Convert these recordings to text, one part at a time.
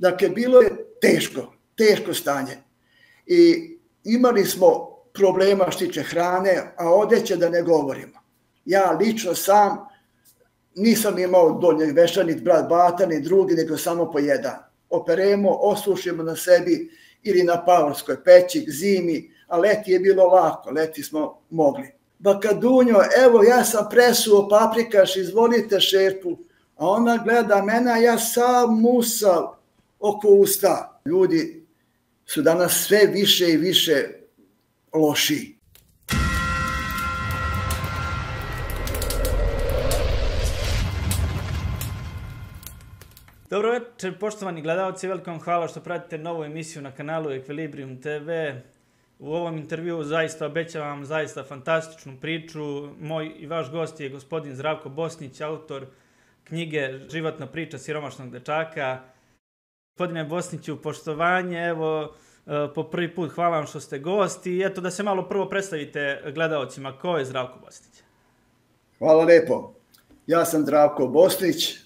Dakle, bilo je teško stanje. I imali smo problema što tiče hrane, a odeće da ne govorimo. Ja lično sam nisam imao donjeg veša, ni brat Bata, ni drugi, nego samo po jedan. Operemo, osušimo na sebi ili na pavorskoj peći, zimi, a leti je bilo lako, leti smo mogli. Baka Dunjo, evo ja sam presuo paprikaš, izvolite šerpu, a ona gleda mene, a ja sam musav oko usta. Ljudi su danas sve više i više lošiji. Dobro večer, poštovani gledalci, veliko vam hvala što pratite novu emisiju na kanalu Equilibrium TV. U ovom intervjuu zaista obećavam zaista fantastičnu priču. Moj i vaš gost je gospodin Zdravko Bosnić, autor knjige Životna priča siromašnog dečaka. Gospodine Bosniću, poštovanje, evo, po prvi put hvala vam što ste gost i eto da se malo prvo predstavite gledalcima. Ko je Zdravko Bosnić? Hvala lepo. Ja sam Zdravko Bosnić,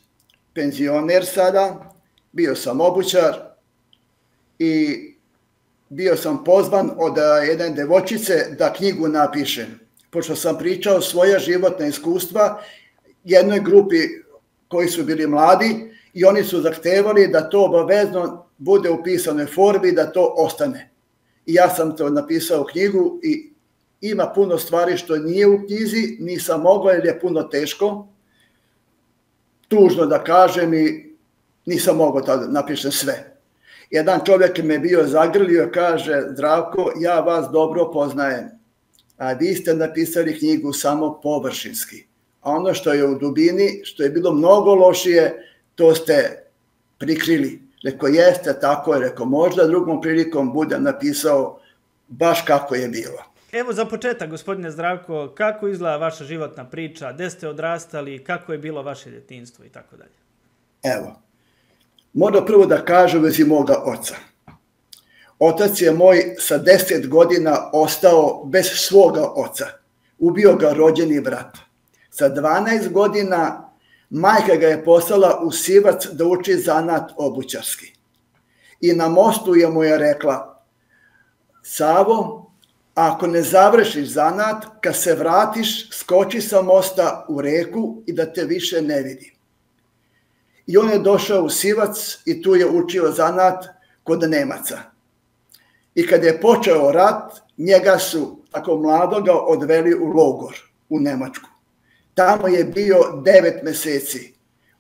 penzioner sada, bio sam obućar i bio sam pozvan od jedne devojčice da knjigu napišem. Pošto sam pričao svoja životna iskustva jednoj grupi koji su bili mladi i oni su zahtevali da to obavezno bude u pisanoj formi, da to ostane. I ja sam to napisao u knjigu i ima puno stvari što nije u knjizi, nisam mogla jer je puno teško. Tužno da kažem i nisam mogao da napišem sve. Jedan čovjek me bio zagrlio i kaže: Zdravko, ja vas dobro poznajem, a vi ste napisali knjigu samo površinski. A ono što je u dubini, što je bilo mnogo lošije, to ste prikrili. Rekao, jeste, tako je. Rekao, možda drugom prilikom budem napisao baš kako je bilo. Evo za početak, gospodine Zdravko, kako izgleda vaša životna priča, gde ste odrastali, kako je bilo vaše djetinjstvo i tako dalje? Evo, moram prvo da kažem u vezi moga oca. Otac je moj sa 10 godina ostao bez svoga oca. Ubio ga rođeni brat. Sa 12 godina majka ga je poslala u Sivac da uči zanat obućarski. I na mostu je mu je rekla: Savo, ako ne završiš zanat, kad se vratiš, skoči sa mosta u reku i da te više ne vidim. I on je došao u Sivac i tu je učio zanat kod Nemaca. I kad je počeo rat, njega su tako mladoga odveli u logor, u Nemačku. Tamo je bio 9 meseci.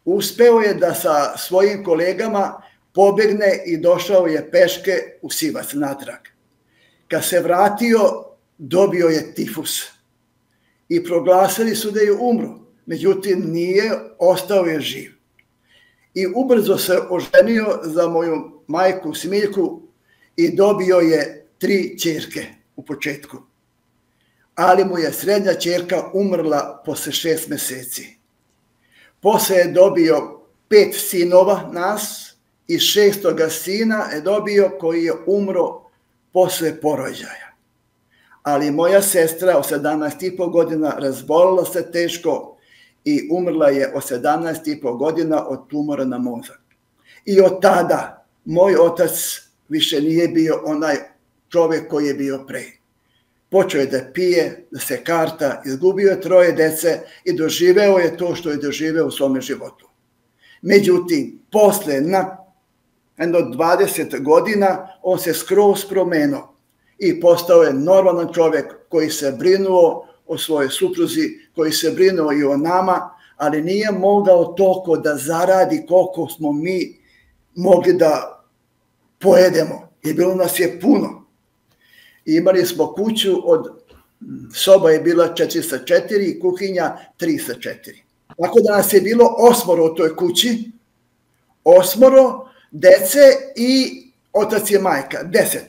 Uspeo je da sa svojim kolegama pobegne i došao je peške u Sivac natrag. Kad se vratio, dobio je tifus i proglasili su da je umro. Međutim, nije, ostao je živ. I ubrzo se oženio za moju majku Smiljku i dobio je 3 ćerke u početku. Ali mu je srednja ćerka umrla posle 6 meseci. Posle je dobio 5 sinova nas i 6. sina je dobio koji je umro posle porođaja. Ali moja sestra od 17,5 godina razbolila se teško i umrla je od 17,5 godina od tumora na mozak. I od tada moj otac više nije bio onaj čovjek koji je bio pre. Počeo je da pije, da se karta, izgubio je 3 dece i doživeo je to što je doživeo u svome životu. Međutim, posle na jedno 20 godina on se skroz promenio i postao je normalan čovjek koji se brinuo o svojoj supruzi, koji se brinuo i o nama, ali nije mogao toliko da zaradi koliko smo mi mogli da pojedemo. I bilo nas je puno. I imali smo kuću, soba je bila 4x4 i kuhinja 3x4. Tako da nas je bilo 8 u toj kući, 8 dece i otac je majka, 10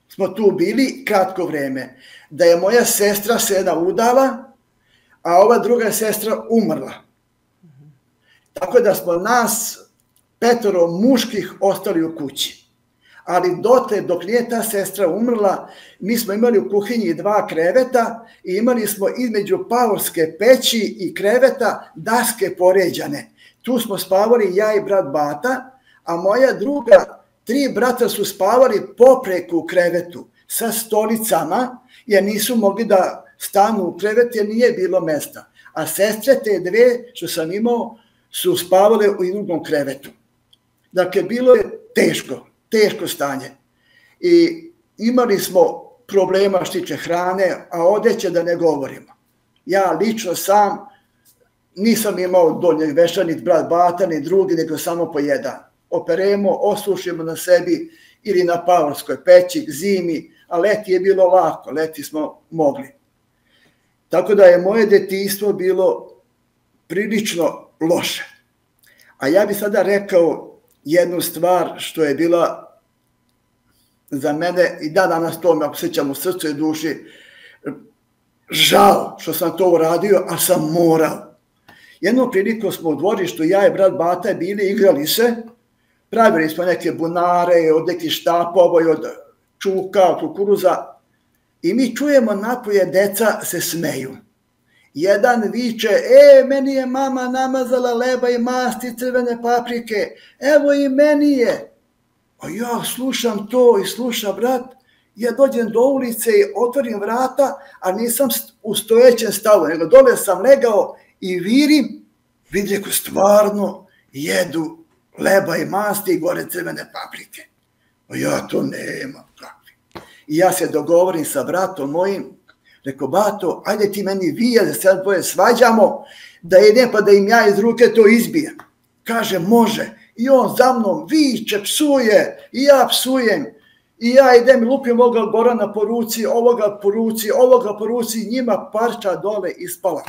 smo tu bili kratko vreme. Da je moja sestra se udala, a ova druga sestra umrla. Tako da smo nas 5 muških ostali u kući. Ali dotle, dok nije ta sestra umrla, mi smo imali u kuhinji 2 kreveta i imali smo između pavorske peći i kreveta daske poređane. Tu smo spavali ja i brat Bata, a moja druga, 3 brata su spavali popreko u krevetu sa stolicama, jer nisu mogli da stanu u krevet jer nije bilo mesta. A sestre te 2 što sam imao su spavale u drugom krevetu. Dakle, bilo je teško stanje. I imali smo problema što tiče hrane, a odeće da ne govorimo. Ja lično sam nisam imao donjeg veša, ni brat Bata, ni drugi, nego samo po jedan. Operemo, osušimo na sebi ili na pavorskoj peći, zimi, a leti je bilo lako, leti smo mogli. Tako da je moje detinjstvo bilo prilično loše. A ja bih sada rekao jednu stvar što je bila za mene, i danas to me osjećam u srcu i duši, žao što sam to uradio, a sam morao. Jednom prilikom smo u dvorištu, ja i brat Bata bili, igrali se, pravili smo neke bunare od nekih štapova, od čuka, od kukuruza, i mi čujemo napolje deca se smeju. Jedan viče, meni je mama namazala leba i masti, crvene paprike, evo i meni je. A ja slušam to i slušam brat, ja dođem do ulice i otvorim vrata, a nisam u stojećem stavu, nego dole sam legao i virim, vidim ko stvarno jedu leba i masti i gore crvene paprike. A ja to nemam kakvi. I ja se dogovorim sa bratom mojim, rekao, Bato, ajde ti meni vija da se dvoje svađamo, da idem pa da im ja iz ruke to izbijem. Kaže, može. I on za mnom viče, psuje, i ja psujem. I ja idem i lupim ovoga Gorana po ruci, ovoga po ruci, njima parča dole ispala.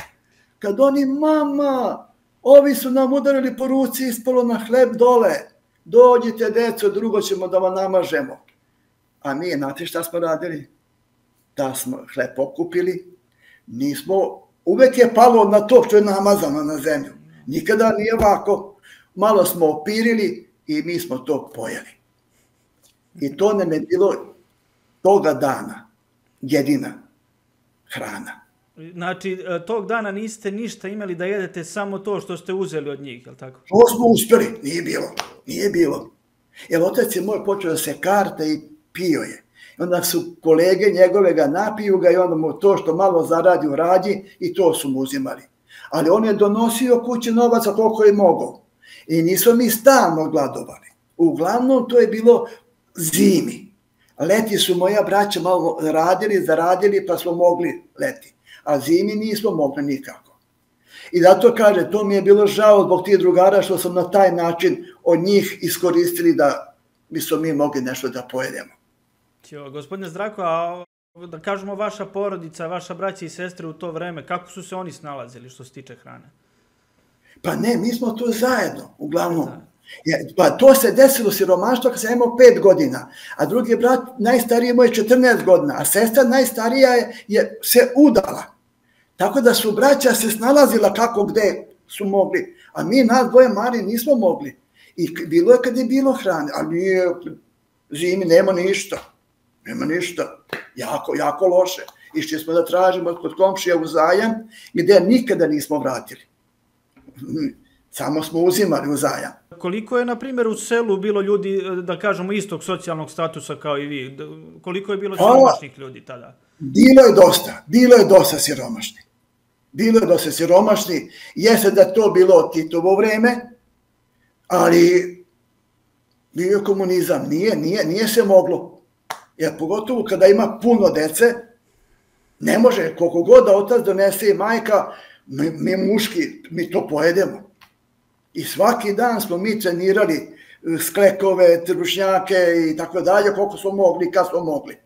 Kad oni, mama, ovi su nam udarili po ruci, ispalo na hleb dole. Dođite, deco, drugo ćemo da vam namažemo. A mi, znate šta smo radili? Da smo hleb pokupili, nismo, uvek je palo na to što je namazano na zemlju. Nikada nije ovako. Malo smo opirili i mi smo to pojeli. I to nam je bilo toga dana jedina hrana. Znači, tog dana niste ništa imali da jedete, samo to što ste uzeli od njih, je li tako? To smo uspjeli, nije bilo. Jer otac je moj počeo da se karta i pio je. Onda su kolege njegove ga napiju ga i onda mu to što malo zaradi u radnji i to su mu uzimali. Ali on je donosio kući novaca koliko je mogao. I nismo mi stalno gladovali. Uglavnom to je bilo zimi. Leti su moja braća malo zaradili pa smo mogli leti. A zimi nismo mogli nikako. I zato kaže, to mi je bilo žao zbog tih drugara što sam na taj način od njih iskoristili da bismo mi mogli nešto da pojedemo. Gospodine Zdravko, a da kažemo vaša porodica, vaša braća i sestre u to vreme, kako su se oni snalazili što se tiče hrane? Pa ne, mi smo to zajedno, uglavnom. Pa to se desilo siromaštvo kad sam imao 5 godina, a drugi brat najstariji imao je 14 godina, a sestra najstarija je se udala. Tako da su braća se snalazila kako gde su mogli, a mi nas dvoje mali nismo mogli. I bilo je kad je bilo hrane, ali nije zimi, nema ništa. Jako loše. Išli smo da tražimo kod komšija u zajam, gde nikada nismo vratili. Samo smo uzimali u zajam. Koliko je, na primjer, u selu bilo ljudi, da kažemo, istog socijalnog statusa kao i vi? Koliko je bilo siromašnih ljudi tada? Bilo je dosta siromašnih. Jeste da to bilo Titovo vreme, ali bio je komunizam. Nije se moglo. Jer pogotovo kada ima puno dece, ne može, koliko god da otac donese i majka, mi muški, mi to pojedemo. I svaki dan smo mi trenirali sklekove, trbušnjake i tako dalje, koliko smo mogli, kad smo mogli.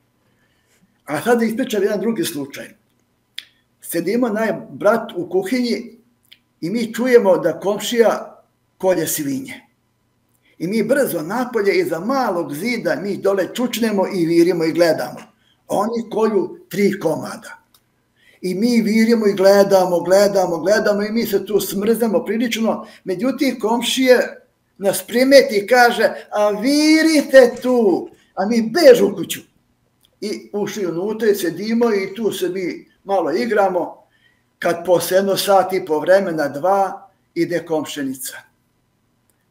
A sada ispričam jedan drugi slučaj. Sedimo brat u kuhinji i mi čujemo da komšija kolje svinje. I mi brzo napolje iza malog zida mi dole čučnemo i virimo i gledamo. Oni kolju 3 komada. I mi virimo i gledamo i mi se tu smrzamo prilično. Međutim, komšije nas primeti i kaže, a virite tu, a mi bežu u kuću. I ušli unutra i sedimo i tu se mi malo igramo. Kad posle 1 sat i po vremena, 2, ide komšenica.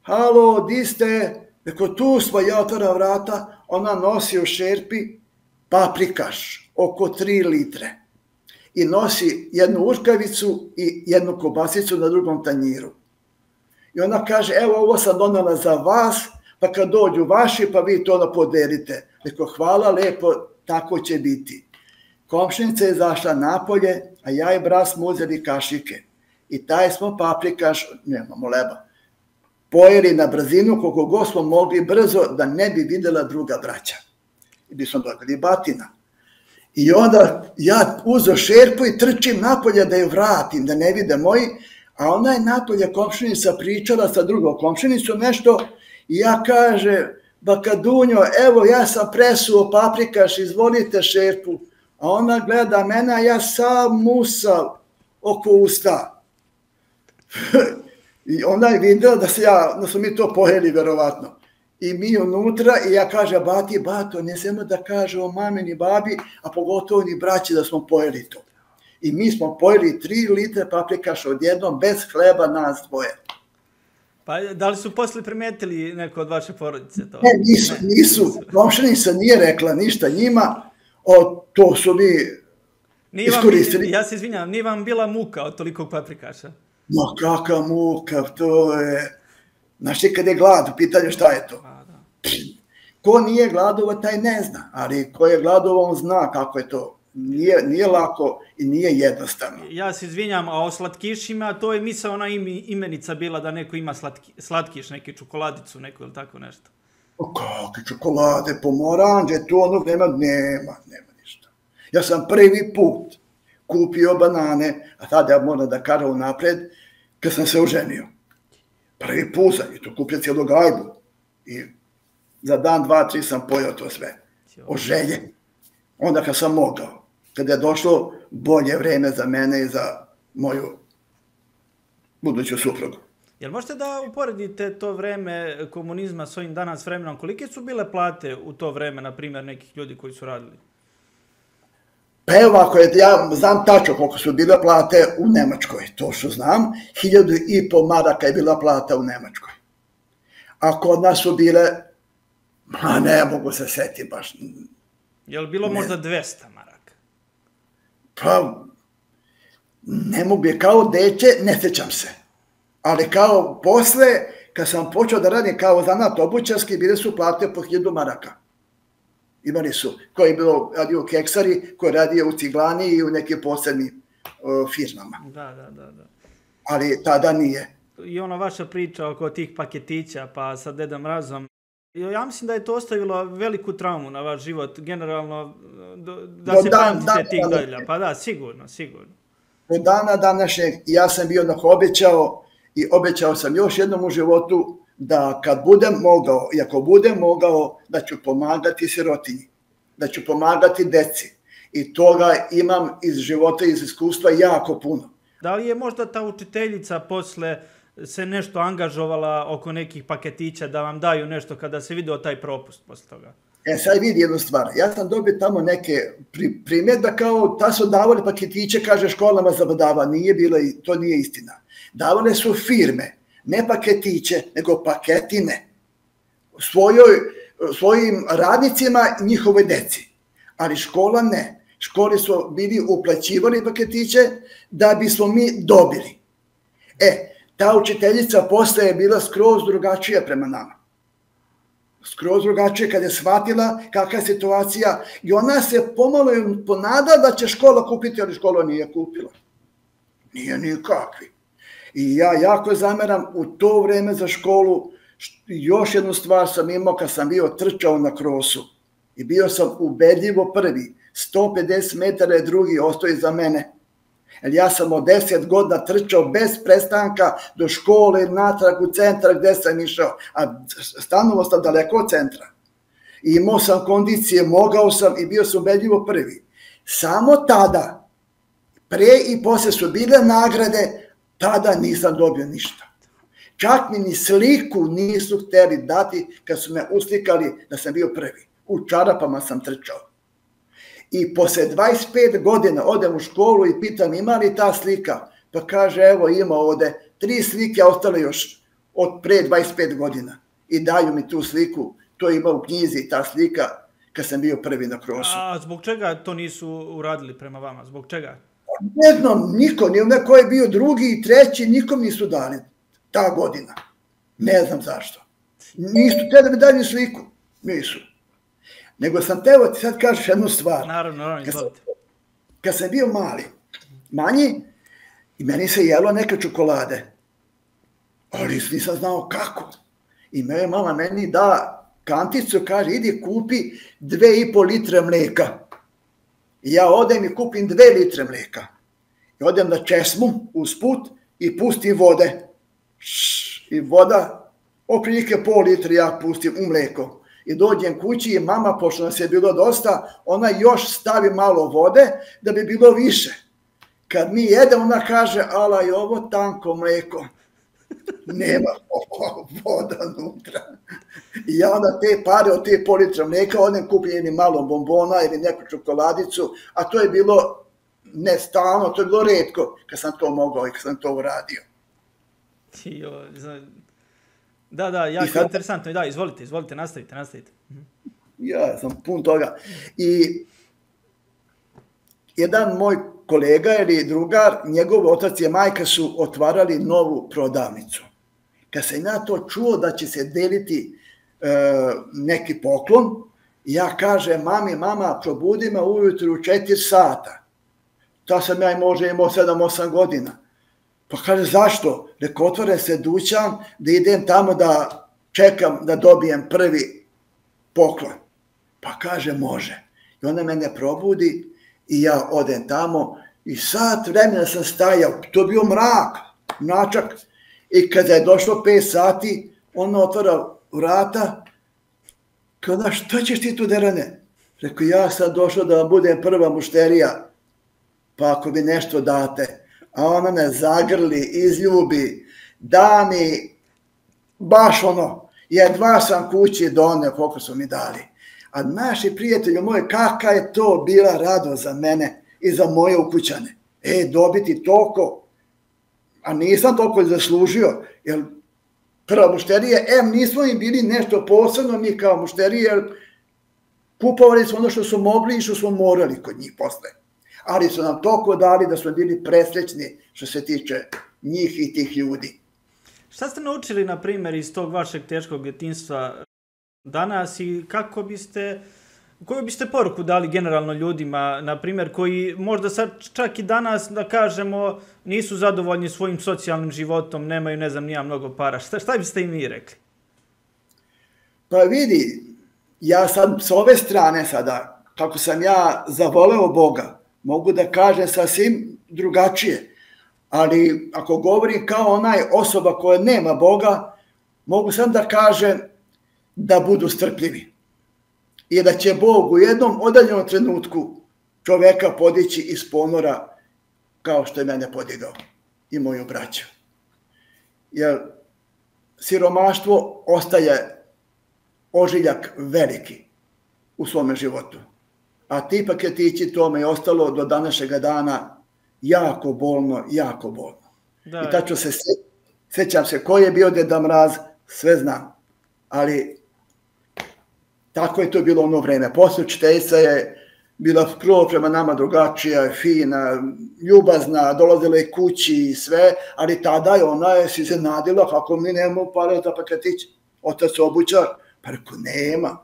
Halo, di ste? Rekao, tu smo, ja otvaram vrata, ona nosi u šerpi paprikaš, oko 3 litre. I nosi jednu urkavicu i jednu kobasicu na drugom tanjiru. I ona kaže, evo ovo sam donela za vas, pa kad dođu vaši, pa vi to podelite. Rekao, hvala lepo, tako će biti. Komšinica je zašla napolje, a ja i brat smo uzeli kašike. I taj smo paprikaš, nemamo leba, pojeli na brzinu koliko god smo mogli brzo da ne bi videla druga braća. I bi smo dobili batina. I onda ja uzeo šerpu i trčim napolje da je vratim, da ne vide moji, a ona je napolje komšinica pričala sa drugom komšinicom nešto i ja kaže, baka Dunjo, evo ja sam presuo paprikaš, izvolite šerpu. A ona gleda mene, a ja sam musav oko usta. I ona je videla da smo mi to pojeli, verovatno. I mi unutra, i ja kaže, bato, ne smemo da kaže o mami ni babi, a pogotovo ni braći da smo pojeli to. I mi smo pojeli 3 litre paprikaša odjednom, bez hleba nas dvoje. Pa da li su posle primetili neko od vaše porodice to? Ne, nisu. Komšinica nije rekla ništa njima, to su mi iskoristili. Ja se izvinjam, nije vam bila muka od tolikog paprikaša? No kakva muka, to je... Znaš ti kad je glad, u pitanju šta je to? Ko nije gladovo, taj ne zna, ali ko je gladovo, on zna kako je to. Nije lako i nije jednostavno. Ja se izvinjam, a o slatkišima, to je misao ona imenica bila da neko ima slatkiš, neki čokoladicu, neko ili tako nešto. Kakve čokolade, pomoranđe, to ono nema ništa. Ja sam prvi put kupio banane, a tada ja moram da kažem unapred, kad sam se oženio. Prvi put sam, i to kupio cijelu gajbu. I za dan, 2, 3 sam pojeo to sve. Oženjen. Onda kad sam mogao. Kada je došlo bolje vreme za mene i za moju buduću suprugu. Jel možete da uporedite to vreme komunizma s ovim danas vremenom? Kolike su bile plate u to vreme, na primjer, nekih ljudi koji su radili? Pa evo ovako, ja znam tačno koliko su bile plate u Nemačkoj, to što znam, 1.500 maraka je bila plata u Nemačkoj. A kod nas su bile, ne mogu se setiti baš. Je li bilo možda 200 maraka? Pa, ne mogu, kao deće, ne sećam se. Ali kao posle, kad sam počeo da radim kao zanat obućarski, bile su plate po 1.000 maraka. Imali su, koji je radio u keksari, koji je radio u ciglani i u nekim posebnim firmama. Da. Ali tada nije. I ona vaša priča oko tih paketića, pa sa Deda Mrazom, ja mislim da je to ostavilo veliku traumu na vaš život, generalno, da se pamtite tih dalja. Pa da, sigurno. Do dana današnjeg ja sam bio obećao sam još jednom u životu da kad budem mogao, i ako budem mogao, da ću pomagati sirotinji, da ću pomagati deci. I toga imam iz života, iz iskustva jako puno. Da li je možda ta učiteljica posle se nešto angažovala oko nekih paketića da vam daju nešto kada se vidio taj propust posle toga? Sad vidi jednu stvar. Ja sam dobio tamo neke primjedbe kao ta su davali paketiće, kaže školama zabadava. Nije bilo, to nije istina. Davale su firme, ne paketiće, nego paketine. Svojim radnicima i njihovoj deci. Ali škola ne. Školi su bili uplaćivali paketiće da bismo mi dobili. Ta učiteljica posle je bila skroz drugačija prema nama. Skroz drugačije kad je shvatila kakva je situacija i ona se pomalo ponada da će škola kupiti, ali škola nije kupila. Nije nikakvi. I ja jako zameram u to vreme za školu. Još jednu stvar sam imao kad sam bio trčao na krosu. I bio sam ubedljivo prvi. 150 metara je drugi ostao iza mene. Jer ja sam od 10 godina trčao bez prestanka do škole, natrag u centar gde sam išao. A stanovao sam daleko od centra. I imao sam kondicije, mogao sam i bio sam ubedljivo prvi. Samo tada, pre i posle su bile nagrade, tada nisam dobio ništa. Čak mi ni sliku nisu hteli dati kad su me uslikali da sam bio prvi. U čarapama sam trčao. I posle 25 godina odem u školu i pitam ima li ta slika? Pa kaže evo ima ovde 3 slike, ostale još od pre 25 godina. i daju mi tu sliku, to ima u knjizi ta slika kad sam bio prvi na krosu. A zbog čega to nisu uradili prema vama? Zbog čega? Ne znam, niko, ni onaj ko je bio drugi i treći, nikom nisu dali ta godina. Ne znam zašto. Nisu te da mi daju sliku. Nisu. Nego sam teo ti sad kažeš jednu stvar. Naravno, izvolite. Kad sam bio manji, i meni se jelo neke čokolade. Ali nisam znao kako. I mama meni da kanticu, kaže, idi kupi 2,5 litre mleka. I ja odem i kupim 2 litre mleka. I odem na česmu usput i pustim vode. I voda, oprilike pol litre ja pustim u mleko. I dođem kući i mama, pošto nas je bilo dosta, ona još stavi malo vode da bi bilo više. Kad mi jede, ona kaže, ala je ovo tanko mleko. Nema voda unutra. I ja onda te pare od te pol litra mlijeka odem kupim jednim malo bombona ili neku čokoladicu, a to je bilo ne stalno, to je bilo retko kad sam to mogao i kad sam to uradio. Da, jako interesantno. Da, izvolite, nastavite. Ja sam pun toga. I jedan moj kolega ili drugar, njegov otac i majka su otvarali novu prodavnicu. Kad sam ja to čuo da će se deliti neki poklon, ja kažem mama, probudi me ujutru u 4 sata. Ta sam ja možda imao 7-8 godina. Pa kaže, zašto? Rekao, otvore se dućan da idem tamo da čekam da dobijem prvi poklon. Pa kaže, može. I ona mene probudi i ja odem tamo i sat vremena sam stajao. To je bio mračak. I kada je došlo 5 sati, ona otvara vrata. Kada, što ćeš ti tu derane? Rekao, ja sam došao da vam budem prva mušterija, pa ako mi nešto date. A ona me zagrli, izljubi, da mi baš jedva sam kući doneo koliko su mi dali. A naši prijatelji moji, kakva je to bila radost za mene i za moje ukućane. Dobiti toliko, a nisam toliko zaslužio, jer prva mušterija, nismo im bili nešto posebno mi kao mušterije, jer kupovali smo ono što su mogli i što smo morali kod njih posle. Ali su nam toliko dali da smo bili presrećni što se tiče njih i tih ljudi. Šta ste naučili, na primjer, iz tog vašeg teškog djetinjstva danas i koju biste poruku dali generalno ljudima, na primjer, koji možda sad čak i danas, da kažemo, nisu zadovoljni svojim socijalnim životom, nemaju, ne znam, nija mnogo para. Šta biste im vi rekli? Pa vidi, ja sam s ove strane sada, kako sam ja zavoleo Boga, mogu da kažem sasvim drugačije, ali ako govorim kao onaj osoba koja nema Boga, mogu sam da kažem da budu strpljivi i da će Bog u jednom odaljenom trenutku čoveka podići iz ponora kao što je mene podigao i moju braću. Jer siromaštvo ostaje ožiljak veliki u svome životu. A ti paketići, to me je ostalo do današnjega dana jako bolno. I tačno se sjećam se ko je bio Deda Mraz, sve znam. Ali tako je to bilo ono vreme. Posle učiteljica je bila skroz prema nama drugačija, fina, ljubazna, dolazila je kući i sve, ali tada je ona se iznenadila kako mi nemamo para za paketić. Otac obućar, pa rekao, nema.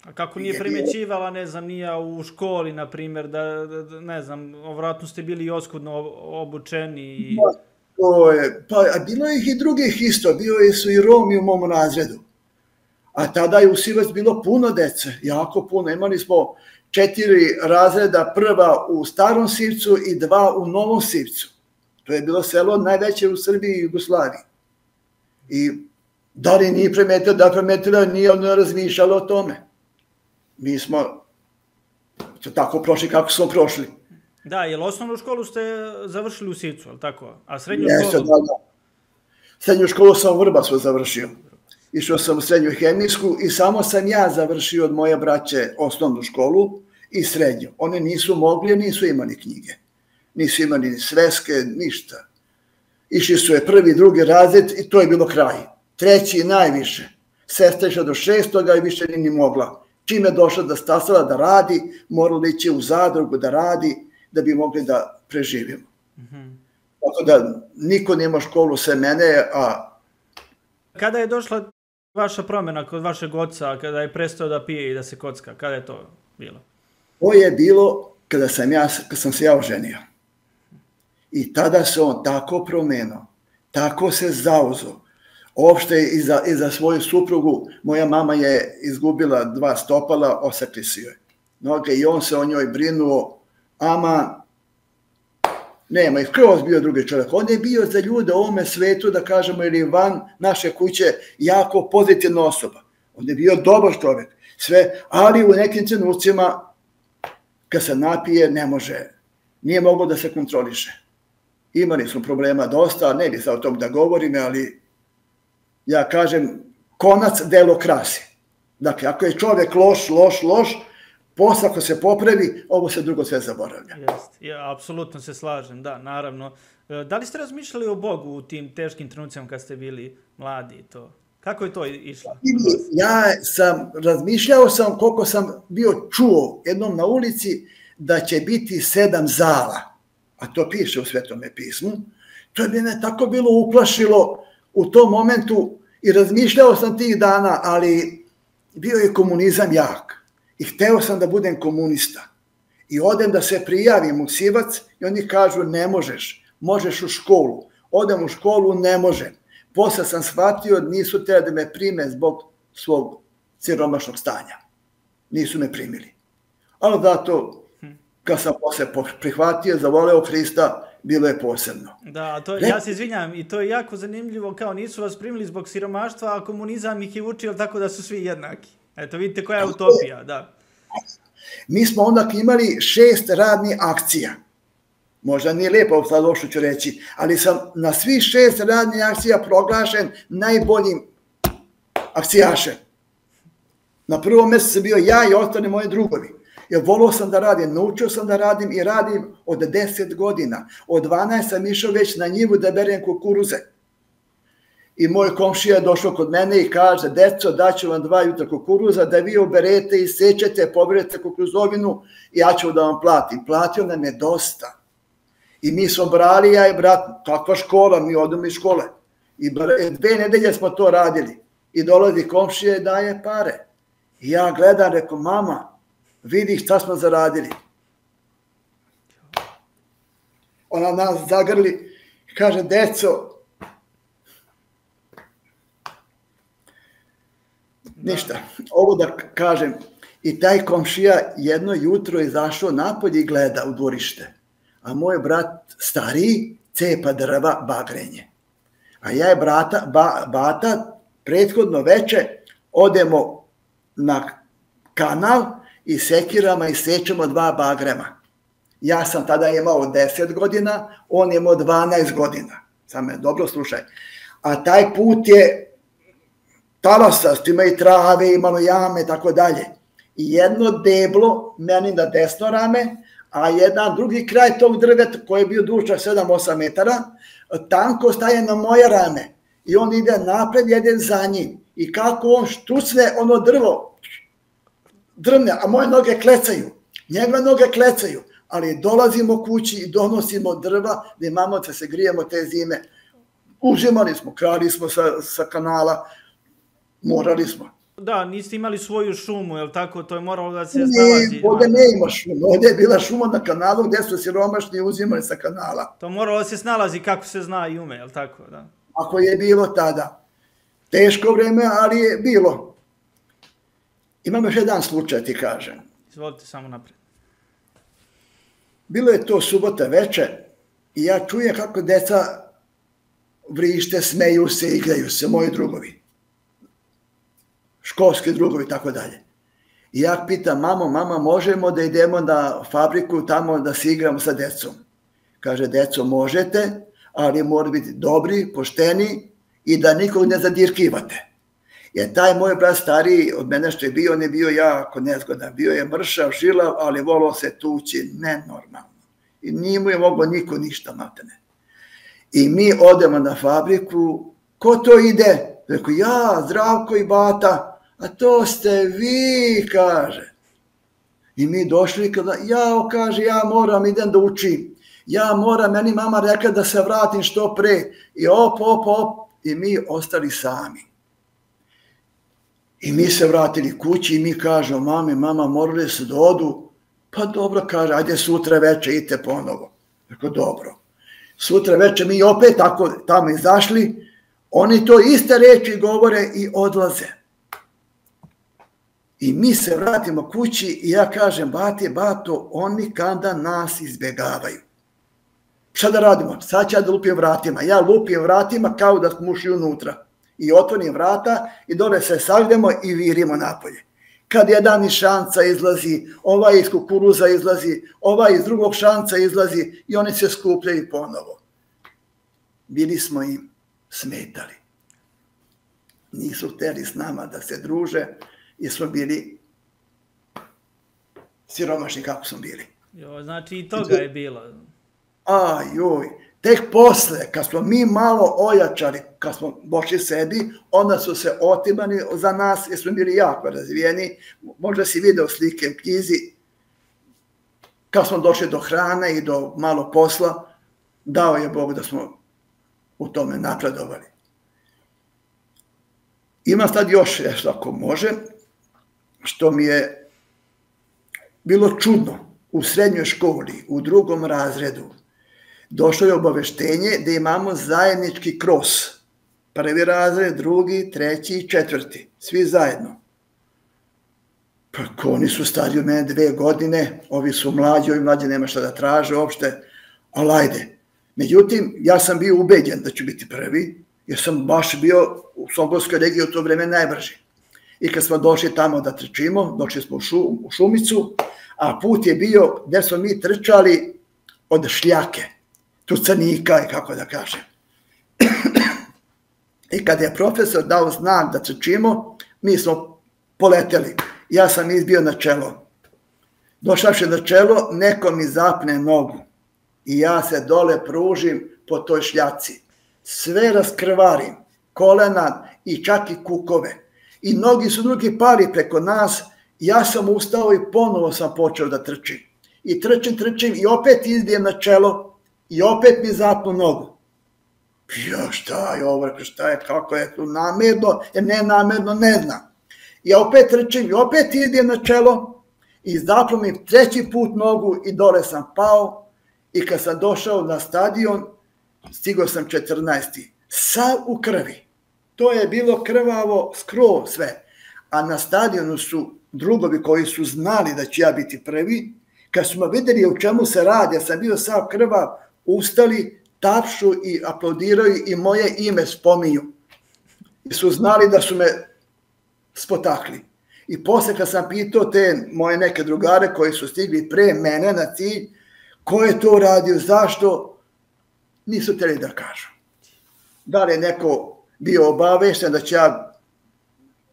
A kako nije primjećivala, ne znam, nija u školi, na primjer, da ne znam, vratno ste bili i oskudno obučeni? Pa bilo je ih i drugih isto, bio su i Romi u mom razredu. A tada je u Sivac bilo puno dece, jako puno. Imali smo 4 razreda, prva u Starom Sivcu i 2 u Novom Sivcu. To je bilo selo najveće u Srbiji i Jugoslaviji. I da li nije primetila, nije ono razmišljalo o tome. Mi smo tako prošli kako smo prošli. Da, jer osnovnu školu ste završili u Sivcu, ali tako? A srednju školu? Da. Srednju školu sam u Vrbasu završio. Išao sam u srednju hemijsku i samo sam ja završio od moje braće osnovnu školu i srednju. One nisu mogli, nisu imali knjige. Nisu imali ni sveske, ništa. Išli su je 1. i 2. razred i to je bilo kraj. treći najviše. Sestra išla do 6. i više ni mogla. Čim je došla da stasala da radi, morala ići u zadrugu da radi, da bi mogli da preživimo. Tako da niko nema školu sve mene, a... Kada je došla vaša promjena kod vašeg oca, kada je prestao da pije i da se kocka? Kada je to bilo? To je bilo kada sam se ja oženio. I tada se on tako promenio, tako se zauzeo. Uopšte i za svoju suprugu, moja mama je izgubila 2 stopala, osekli si joj noge i on se o njoj brinuo, ama nema, i skroz bio drugi čovjek. On je bio za ljude u ovome svetu, da kažemo, ili van naše kuće, jako pozitivna osoba. On je bio dobar čovjek, sve, ali u nekim trenucima, kad se napije, ne može, nije moglo da se kontroliše. Imali smo problema dosta, ne bi sad o tom da govorim, ali ja kažem, konac delo krasi. Dakle, ako je čovjek loš, posle ako se popravi, ovo se drugo sve zaboravlja. Ja, apsolutno se slažem, da, naravno. Da li ste razmišljali o Bogu u tim teškim trenucima kad ste bili mladi i to? Kako je to išlo? Ja razmišljao sam koliko sam bio čuo jednom na ulici da će biti 7 zala, a to piše u Svetome pismu. To je mene tako bilo uplašilo u tom momentu i razmišljao sam tih dana, ali bio je komunizam jak i hteo sam da budem komunista. I odem da se prijavim u Sivac i oni kažu ne možeš, možeš u školu. Odem u školu, ne možem. Posle sam shvatio, nisu htjeli da me prime zbog svog siromašnog stanja. Nisu me primili. Ali zato, kad sam posle prihvatio, zavoleo Hrista, bilo je posebno. Da, ja se izvinjam, i to je jako zanimljivo, kao nisu vas primili zbog siromaštva, a komunizam ih je učio tako da su svi jednaki. Eto, vidite koja je utopija, da. Mi smo onda imali 6 radnih akcija. Možda nije lijepo, sad ovo što ću reći, ali sam na svih 6 radnih akcija proglašen najboljim akcijašem. Na prvom mjestu sam bio ja i ostali moji drugovi. Jer volio sam da radim, naučio sam da radim i radim od 10 godina. Od 12 sam išao već na njivu da berem kukuruze. I moj komšija je došao kod mene i kaže, deco, daću vam 2 jutra kukuruza da vi oberete i sečete, poberete kukuruzovinu i ja ću da vam platim. Platio nam je dosta. I mi smo brali, ja i brat, kakva škola, mi odemo iz škole. I 2 nedelje smo to radili. I dolazi komšija i daje pare. I ja gledam, rekao, mama, vidi šta smo zaradili. Ona nas zagrli i kaže, deco, ništa, ovo da kažem. I taj komšija jedno jutro izašao napolje i gleda u dvorište. A moj brat stariji cepa drva bagrenje. A ja je bata prethodno veče odemo na kanal i sekirama i sečemo 2 bagrema. Ja sam tada imao 10 godina, on je imao 12 godina. Sam me dobro slušaj. A taj put je talasast, ima i trave, imalo jame, tako dalje. I jedno deblo meni na desno rame, a jedan drugi kraj tog drveta koji je bio dužak 7-8 metara, tanko staje na moje rame. I on ide napred, jedan za njim. I kako on štucne ono drvo, drvne, a moje noge klecaju. Njegove noge klecaju. Ali dolazimo kući i donosimo drva da imamo da se grijemo te zime. Uzimali smo, krali smo sa kanala, morali smo. Da, niste imali svoju šumu, je li tako? To je moralo da se snalazi. Ovdje ne ima šumu. Ovdje je bila šuma na kanalu gdje su siromašni uzimali sa kanala. To moralo da se snalazi kako se zna i ume, je li tako? Da. Ako je bilo tada. Teško vreme, ali je bilo. Imam još jedan slučaj, ti kažem. Izvolite samo napred. Bilo je to subota veče i ja čujem kako deca vrište, smeju se, igraju se, moji drugovi. Školski drugovi, tako dalje. I ja pitam, mama, možemo da idemo na fabriku tamo da se igramo sa decom? Kaže, deco, možete, ali morate biti dobri, pošteni i da nikog ne zadirkivate. Jer taj moj brat stariji od mene što je bio, on je bio jako nezgodan. Bio je mršav, žilav, ali volao se tući nenormalno. I nije mu je moglo niko ništa matene. I mi odemo na fabriku, ko to ide? Rekao, ja, Zdravko i Bata, a to ste vi, kaže. I mi došli, kaže, ja moram, idem da učim. Ja moram, meni mama rekla da se vratim što pre. I op. I mi ostali sami. I mi se vratili kući i mi kažemo, mama, morali su da odu. Pa dobro, kaže, ajde sutra večer, idite ponovo. Rekao, dobro. Sutra večer mi opet tako tamo izašli, oni to iste reči govore i odlaze. I mi se vratimo kući i ja kažem, Bato, oni kada nas izbjegavaju. Šta da radimo? Sad ću ja da lupim vratima. Ja lupim vratima kao da smo ušli unutra. I otvorim vrata i dole se sagnemo i virimo napolje. Kad jedan iz šanca izlazi, ovaj iz kukuruza izlazi, ovaj iz drugog šanca izlazi i oni se skupljaju ponovo. Bili smo im smetali. Nisu hteli s nama da se druže jer smo bili siromašni kako smo bili. Jo, znači i toga je bilo. Tek posle, kad smo mi malo ojačali, kad smo došli sebi, onda su se otimani za nas, jer smo bili jako razvijeni. Možda si video slike u knjizi, kad smo došli do hrane i do malo posla, dao je Bog da smo u tome napredovali. Ima sad još nešto ako može, što mi je bilo čudno u srednjoj školi, u 2. razredu. Došlo je obaveštenje da imamo zajednički kros. 1. razred, 2., 3. i 4. Svi zajedno. Pa oni su stariji od mene 2 godine, ovi su mlađi, ovi mlađi nema šta da traže uopšte, ali ajde. Međutim, ja sam bio ubeđen da ću biti prvi, jer sam baš bio u Somborskoj regiji u to vreme najbrži. I kad smo došli tamo da trčimo, došli smo u Šumicu, a put je bio gde smo mi trčali od Šljake, Tucanika i kako da kažem. I kada je profesor dao znak da trčimo, mi smo poleteli. Ja sam izbio na čelo. Došavši na čelo, neko mi zapne nogu. I ja se dole pružim po toj šljaci. Sve raskrvarim, kolena i čak i kukove. I mnogi su drugi pali preko nas. Ja sam ustao i ponovo sam počeo da trčim. I trčim i opet izbijem na čelo. I opet mi zapnu nogu. Ja, šta je ovo, kako je tu namerno, jer ne namerno, ne znam. I opet trčim i opet idem na čelo i zapnu mi 3. put nogu i dole sam pao i kad sam došao na stadion, stigao sam 14. Sav u krvi. To je bilo krvavo skroz sve. A na stadionu su drugovi koji su znali da ću ja biti prvi, kad su me vidjeli u čemu se radi, ja sam bio sav krvav, ustali, tapšu i aplaudiraju i moje ime spominju. I su znali da su me spotakli. I posle kad sam pitao te moje neke drugare koji su stigli pre mene na cilj, ko je to uradio, zašto, nisu htjeli da kažu. Da li je neko bio obavešten da će ja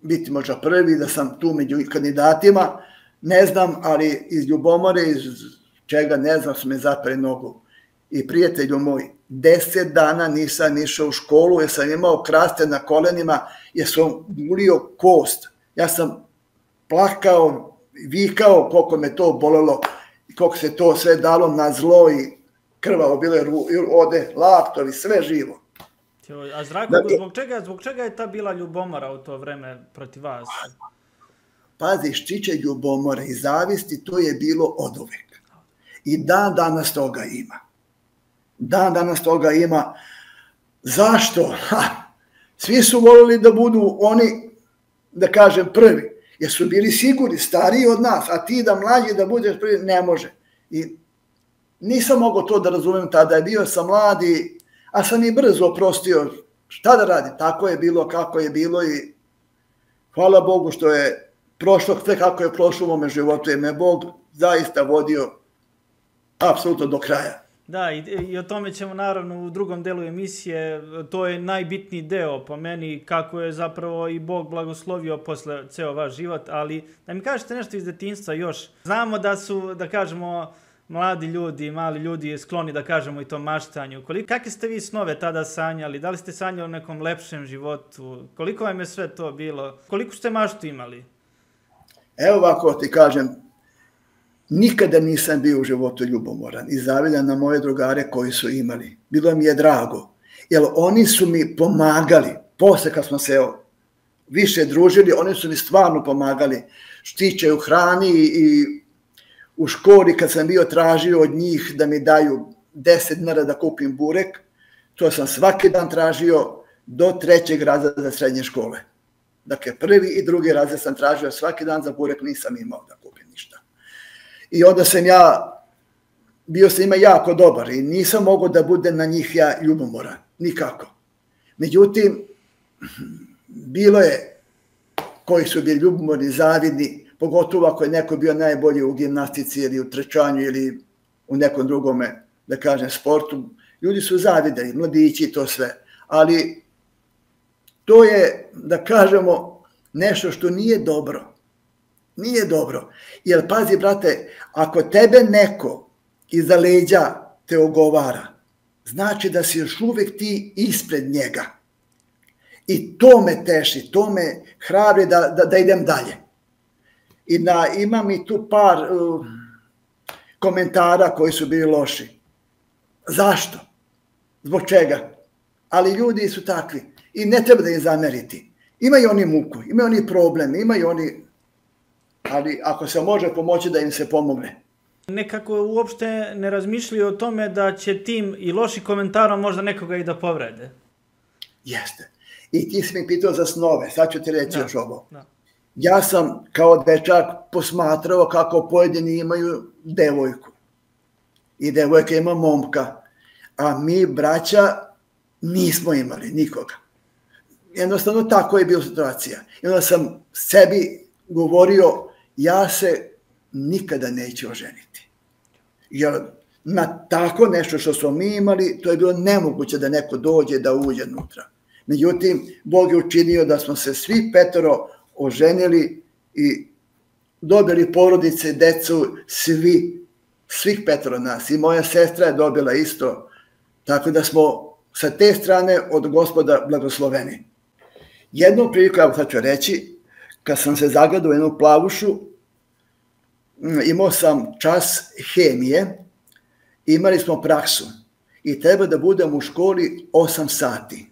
biti možda prvi, da sam tu među kandidatima, ne znam, ali iz ljubomore, iz čega ne znam, su me zapeli nogu. I prijatelju moj, 10 dana nisam išao u školu jer sam imao kraste na kolenima jer sam gulio kost. Ja sam plakao, vikao koliko me to bolelo i koliko se to sve dalo na zlo i krvavo bile ode, laktovi, sve živo. A Zdravko, zbog čega je ta bila ljubomora u to vreme protiv vas? Pazi, štiće ljubomore i zavisti, to je bilo oduvek. I dan danas toga ima. Dan danas toga ima. Zašto? Svi su volili da budu oni, da kažem, prvi. Jer su bili sigurni, stariji od nas, a ti da mlađi da budeš prvi, ne može. I nisam mogao to da razumem tada, bio sam mladi, a sam i brzo oprostio. Šta da radim? Tako je bilo, kako je bilo i hvala Bogu što je prošlo sve kako je prošlo u mome životu, jer me Bog zaista vodio apsolutno do kraja. Da, i o tome ćemo naravno u drugom delu emisije, to je najbitniji deo po meni, kako je zapravo i Bog blagoslovio posle ceo vaš život, ali da mi kažete nešto iz detinjstva još. Znamo da su, da kažemo, mladi ljudi, mali ljudi skloni da kažemo i to maštanju. Kakve ste vi snove tada sanjali? Da li ste sanjali o nekom lepšem životu? Koliko vam je sve to bilo? Koliko ste maštu imali? Evo ovako ti kažem, nikada nisam bio u životu ljubomoran i zavidan na moje drugare koji su imali. Bilo mi je drago, jer oni su mi pomagali. Posle kad smo se više družili, oni su mi stvarno pomagali. Štiće u hrani i u školi kad sam bio tražio od njih da mi daju 10 dinara da kupim burek, to sam svaki dan tražio do 3. razreda srednje škole. Dakle, 1. i 2. razred sam tražio svaki dan za burek, nisam imao da kupim ništa. I onda bio sam ima jako dobar i nisam mogao da budem na njih ja ljubomoran, nikako. Međutim, bilo je koji su bili ljubomorni, zavidni, pogotovo ako je neko bio najbolji u gimnastici ili u trčanju ili u nekom drugome, da kažem, sportu. Ljudi su zavideli, mladići i to sve. Ali to je, da kažemo, nešto što nije dobro. Nije dobro. Jer, pazi, brate, ako tebe neko iza leđa te ogovara, znači da si još uvek ti ispred njega. I to me teši, to me hrabri da idem dalje. I imam i tu par komentara koji su bili loši. Zašto? Zbog čega? Ali ljudi su takvi i ne treba da im zameriti. Imaju oni muku, imaju oni problem, imaju oni, ali ako se može pomoći da im se pomogne. Nekako uopšte ne razmišljaju o tome da će tim i loši komentarom možda nekoga i da povrede. Jeste. I ti si mi pitao za snove, sad ću ti reći još ovo. Ja sam kao dečak posmatrao kako pojedini imaju devojku i devojka ima momka, a mi, braća, nismo imali nikoga. Jednostavno tako je bila situacija. I onda sam sebi govorio, ja se nikada neću oženiti. Jer na tako nešto što smo mi imali, to je bilo nemoguće da neko dođe da uđe unutra. Međutim, Bog je učinio da smo se svi 5 oženili i dobili porodice, decu, svih 5 nas. I moja sestra je dobila isto, tako da smo sa te strane od Gospoda blagosloveni. Jednu priliku, evo sad ću reći, kad sam se zagledao u jednu plavušu, imao sam čas hemije, imali smo praksu i treba da budem u školi 8 sati.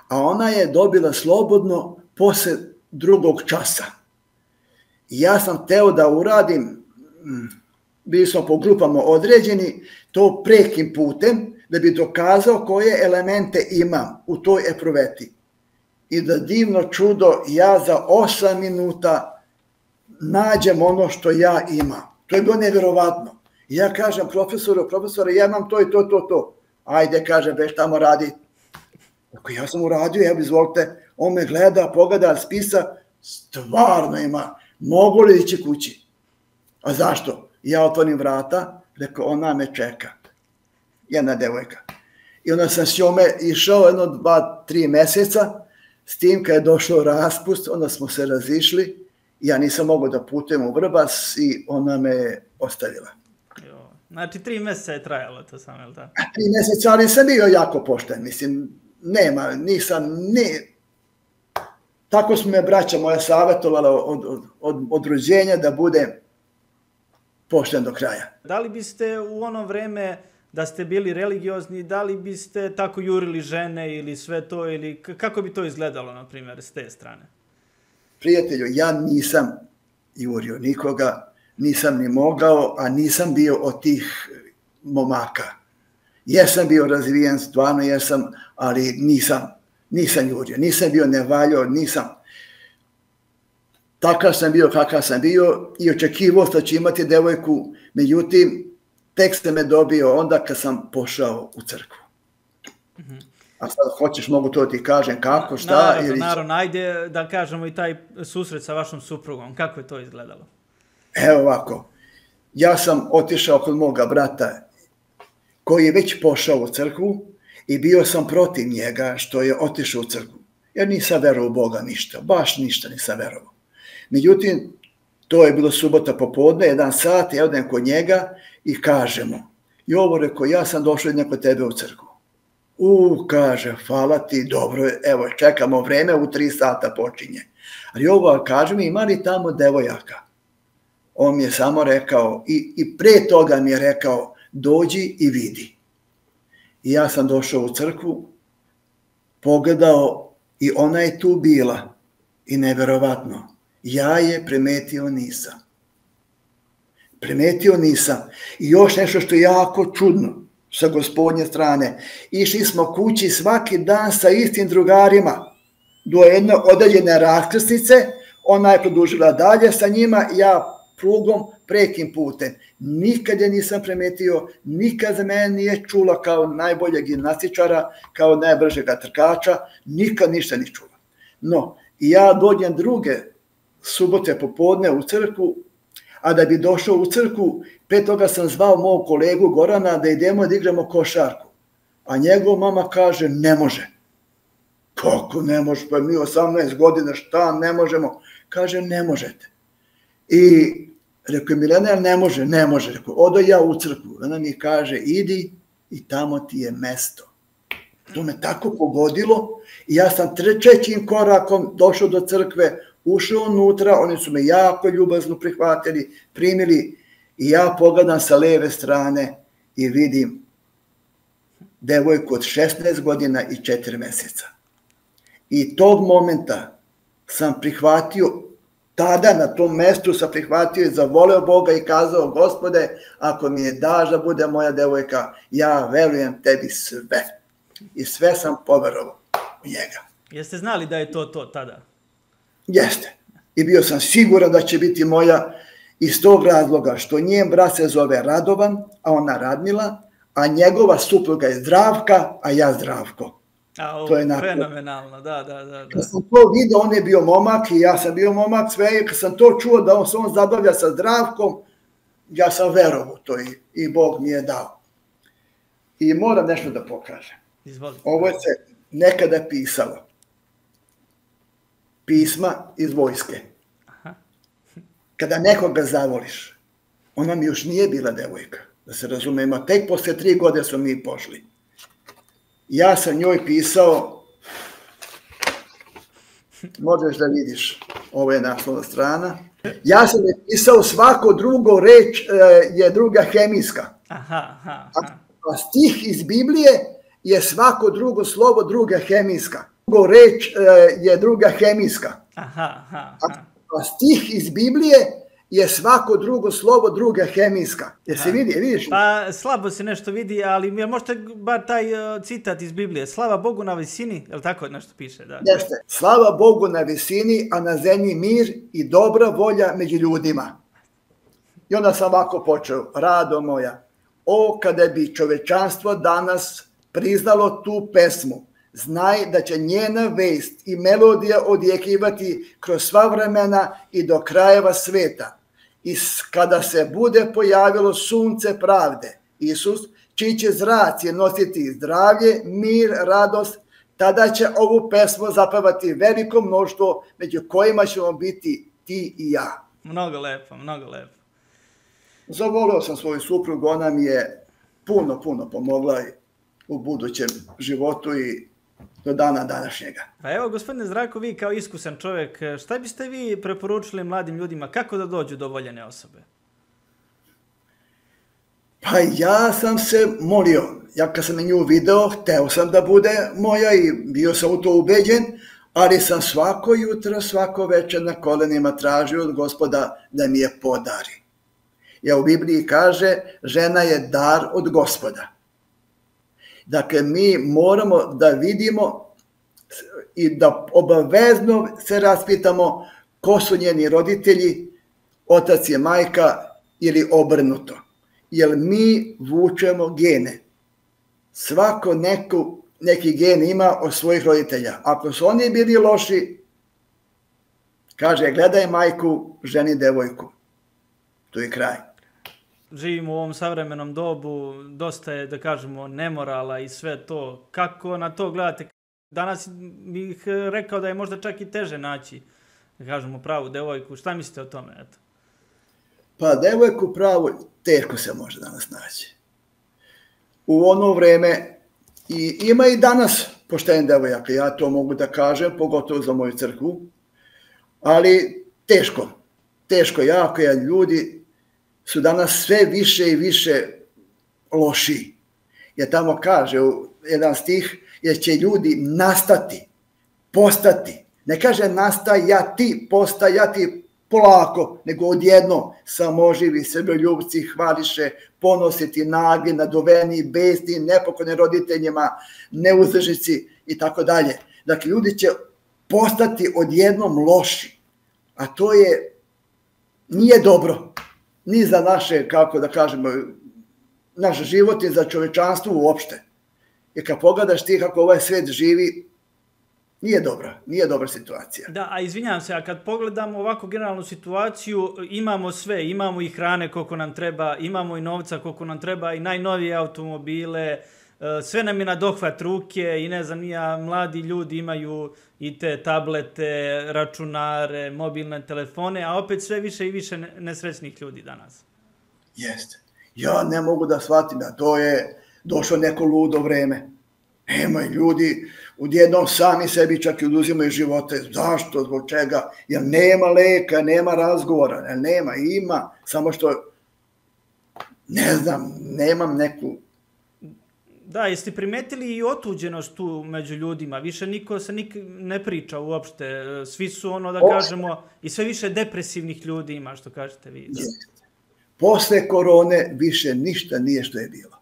A ona je dobila slobodno posle 2. časa. I ja sam teo da uradim, bili smo po grupama određeni, to prekim putem, da bi dokazao koje elemente imam u toj epruveti. I da divno čudo, ja za 8 minuta nađem ono što ja imam. To je bilo nevjerovatno. I ja kažem profesore, ja imam to i to. Ajde, kaže, već tamo radi. Ako ja sam uradio, evo izvolite, on me gleda, pogleda, spisa, stvarno ima, mogu li ići kući? A zašto? Ja otvorim vrata, rekao, ona me čeka, jedna devojka. I onda sam s njome išao 1, 2, 3 meseca, s tim kad je došao raspust, onda smo se razišli, ja nisam mogao da putujem u Vrbas i ona me ostavila. Znači 3 meseca je trajalo to samo, je li tako? 3 meseca, ali sam bio jako pošten, mislim, tako su me braća moja savjetovala od rođenja da bude pošten do kraja. Da li biste u ono vreme, da ste bili religiozni, da li biste tako jurili žene ili sve to, ili kako bi to izgledalo, na primjer, s te strane? Prijatelju, ja nisam jurio nikoga, nisam ni mogao, a nisam bio od tih momaka. Jesam bio razvijen, stvarno jesam, ali nisam jurio, nisam bio nevaljao, nisam. Takav sam bio kakav sam bio i očekivao da ću imati devojku, međutim, tek se me dobio onda kad sam pošao u crkvu. A sad hoćeš, mogu to ti kažem kako, šta? Naravno, ajde da kažemo i taj susret sa vašom suprugom, kako je to izgledalo? Evo ovako, ja sam otišao kod moga brata koji je već pošao u crkvu i bio sam protiv njega što je otišao u crkvu. Jer nisam verovao u Boga ništa, baš ništa nisam verovao. Međutim, to je bilo subota popodne, 1 sat, ja odem kod njega i kaže mu, Jovo, rekao, ja sam došao kod tebe u crkvu. Kaže, hvala ti, dobro, evo, čekamo vreme, u 3 sata počinje. Ali Jovo, kaže mi, ima li tamo devojaka? On mi je samo rekao, i pre toga mi je rekao, dođi i vidi. I ja sam došao u crkvu, pogledao i ona je tu bila. I neverovatno, ja je primetio nisam. Primetio nisam. I još nešto što je jako čudno sa gospodnje strane. Išli smo kući svaki dan sa istim drugarima do jedne odaljene raskrsnice. Ona je produžila dalje sa njima, ja prugom prekim putem. Nikad je nisam primetio, nikad za mene nije čula kao najboljeg gimnastičara, kao najbržeg trkača, nikad ništa ni čula. No, i ja dođem druge subote popodne u crkvu, a da bi došao u crkvu, pre toga sam zvao mog kolegu Gorana da idemo da igramo košarku. A njegov mama kaže, ne može. Kako ne može? Pa mi 18 godina, šta ne možemo? Kaže, ne možete. I rekao, Milena, ne može, ne može. Rekao, odo ja u crkvu. Ona mi kaže, idi i tamo ti je mesto. To me tako pogodilo i ja sam trećim korakom došao do crkve, ušao unutra, oni su me jako ljubazno prihvatili, primili i ja pogledam sa leve strane i vidim devojku od 16 godina i 4 meseca. I tog momenta sam prihvatio, tada na tom mestu sam prihvatio i zavoleo Boga i kazao, Gospode, ako mi je daš da bude moja devojka, ja verujem tebi sve. I sve sam poverovao u njega. Jeste znali da je to tada? Jeste. I bio sam siguran da će biti moja iz tog razloga što njen brat se zove Radovan, a ona Radmila, a njegova supruga je Zdravka, a ja Zdravko. To je fenomenalno, da. Kad sam to vidio, on je bio momak i ja sam bio momak, sve, kad sam to čuo da se on zabavlja sa Zdravkom, ja sam verovao to i Bog mi je dao. I moram nešto da pokažem. Izvolite. Ovo je se nekada pisalo. Pisma iz vojske. Aha. Kada nekoga zavoliš, ona mi još nije bila devojka, da se razumemo, tek posle 3 godine smo mi pošli. Ja sam njoj pisao, možeš da vidiš, ovo je naslovna strana, ja sam je pisao svako drugo reč je druga hemijska. Aha. A stih iz Biblije je svako drugo slovo druga hemijska. Drugo reč je druga hemijska. A stih iz Biblije je svako drugo slovo druga hemijska. Jer se vidi, vidiš? Pa slabo se nešto vidi, ali možete bar taj citat iz Biblije. Slava Bogu na visini, je li tako nešto piše? Da. Jeste. Slava Bogu na visini, a na zemlji mir i dobra volja među ljudima. I onda sam ovako počeo, rado moja. O, kada bi čovečanstvo danas priznalo tu pesmu, znaj da će njena vest i melodija odjekivati kroz sva vremena i do krajeva sveta. I kada se bude pojavilo sunce pravde, Isus, čiji će zraci nositi zdravlje, mir, radost, tada će ovu pesmu zapevati veliko mnoštvo, među kojima ćemo biti ti i ja. Mnogo lepo, mnogo lepo. Zavolio sam svoju suprugu, ona mi je puno pomogla u budućem životu i do dana današnjega. Pa evo, gospodine Zdravko, vi kao iskusan čovjek, šta biste vi preporučili mladim ljudima, kako da dođu do voljene osobe? Pa ja sam se molio, ja kad sam nju video, hteo sam da bude moja i bio sam u to ubeđen, ali sam svako jutro, svako večer na kolenima tražio od Gospoda da mi je podari. Jer u Bibliji kaže, žena je dar od Gospoda. Dakle, mi moramo da vidimo i da obavezno se raspitamo ko su njeni roditelji, otac je majka ili obrnuto. Jer mi vučemo gene. Svako neki gen ima od svojih roditelja. Ako su oni bili loši, kaže, gledaj majku, ženi devojku. Tu je kraj. Živimo u ovom savremenom dobu, dosta je, da kažemo, nemorala i sve to. Kako na to gledate? Danas bih rekao da je možda čak i teže naći, da kažemo, pravu devojku. Šta mislite o tome? Eto? Pa devojku pravu teško se može danas naći. U ono vreme, i ima i danas pošten devojaka, ja to mogu da kažem, pogotovo za moju crkvu, ali teško jako, jer ljudi su danas sve više i više lošiji. Jer tamo kaže jedan stih, jer će ljudi nastati, postati, ne kaže nastajati, postajati polako, nego odjedno samoživi, sebeljubci, hvališe, ponositi, nagli, naduveni, besni, nepokojni roditeljima, neuzdržnici i tako dalje. Dakle, ljudi će postati odjednom loši, a to nije dobro, ni za naše, kako da kažemo, naš život i za čovečanstvo uopšte. Jer kad pogledaš ti kako ovaj svet živi, nije dobra situacija. Da, a izvinjam se, a kad pogledamo ovako generalnu situaciju, imamo sve, imamo i hrane koliko nam treba, imamo i novca koliko nam treba, i najnovije automobile, sve nam je na dohvat ruke i ne znam, mladi ljudi imaju i te tablete, računare, mobilne telefone, a opet sve više i više nesrećnih ljudi danas. Jeste. Ja ne mogu da shvatim da to je došlo neko ludo vreme. Nema ljudi, odjednom sami sebi čak i oduzimaju živote. Zašto? Zbog čega? Jer nema leka, nema razgovora. Jer ima, samo što, ne znam, nemam neku... Da, jeste primetili i otuđenost tu među ljudima? Više niko se ne priča uopšte. Svi su, da kažemo, i sve više depresivnih ljudi ima, što kažete vi. Posle korone više ništa nije što je bilo.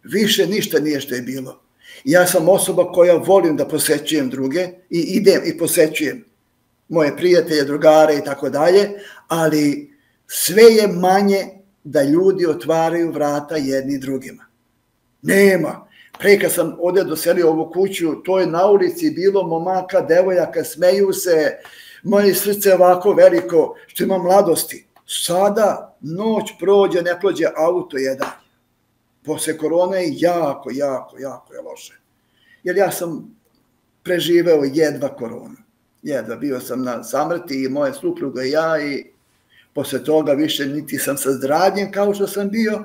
Više ništa nije što je bilo. Ja sam osoba koja volim da posećujem druge i idem i posećujem moje prijatelje, drugare i tako dalje, ali sve je manje da ljudi otvaraju vrata jedni drugima. Nema. Pre kad sam ovdje doselio ovu kuću, to je na ulici bilo momaka, devojaka, smeju se, moje srce je ovako veliko što ima mladosti. Sada noć prođe, ne prođe auto jedan. Posle korone je jako je loše. Jer ja sam preživeo jedva koronu. Jedva, bio sam na samrti i moja supruga i ja, i posle toga više niti sam sa zdravljem kao što sam bio,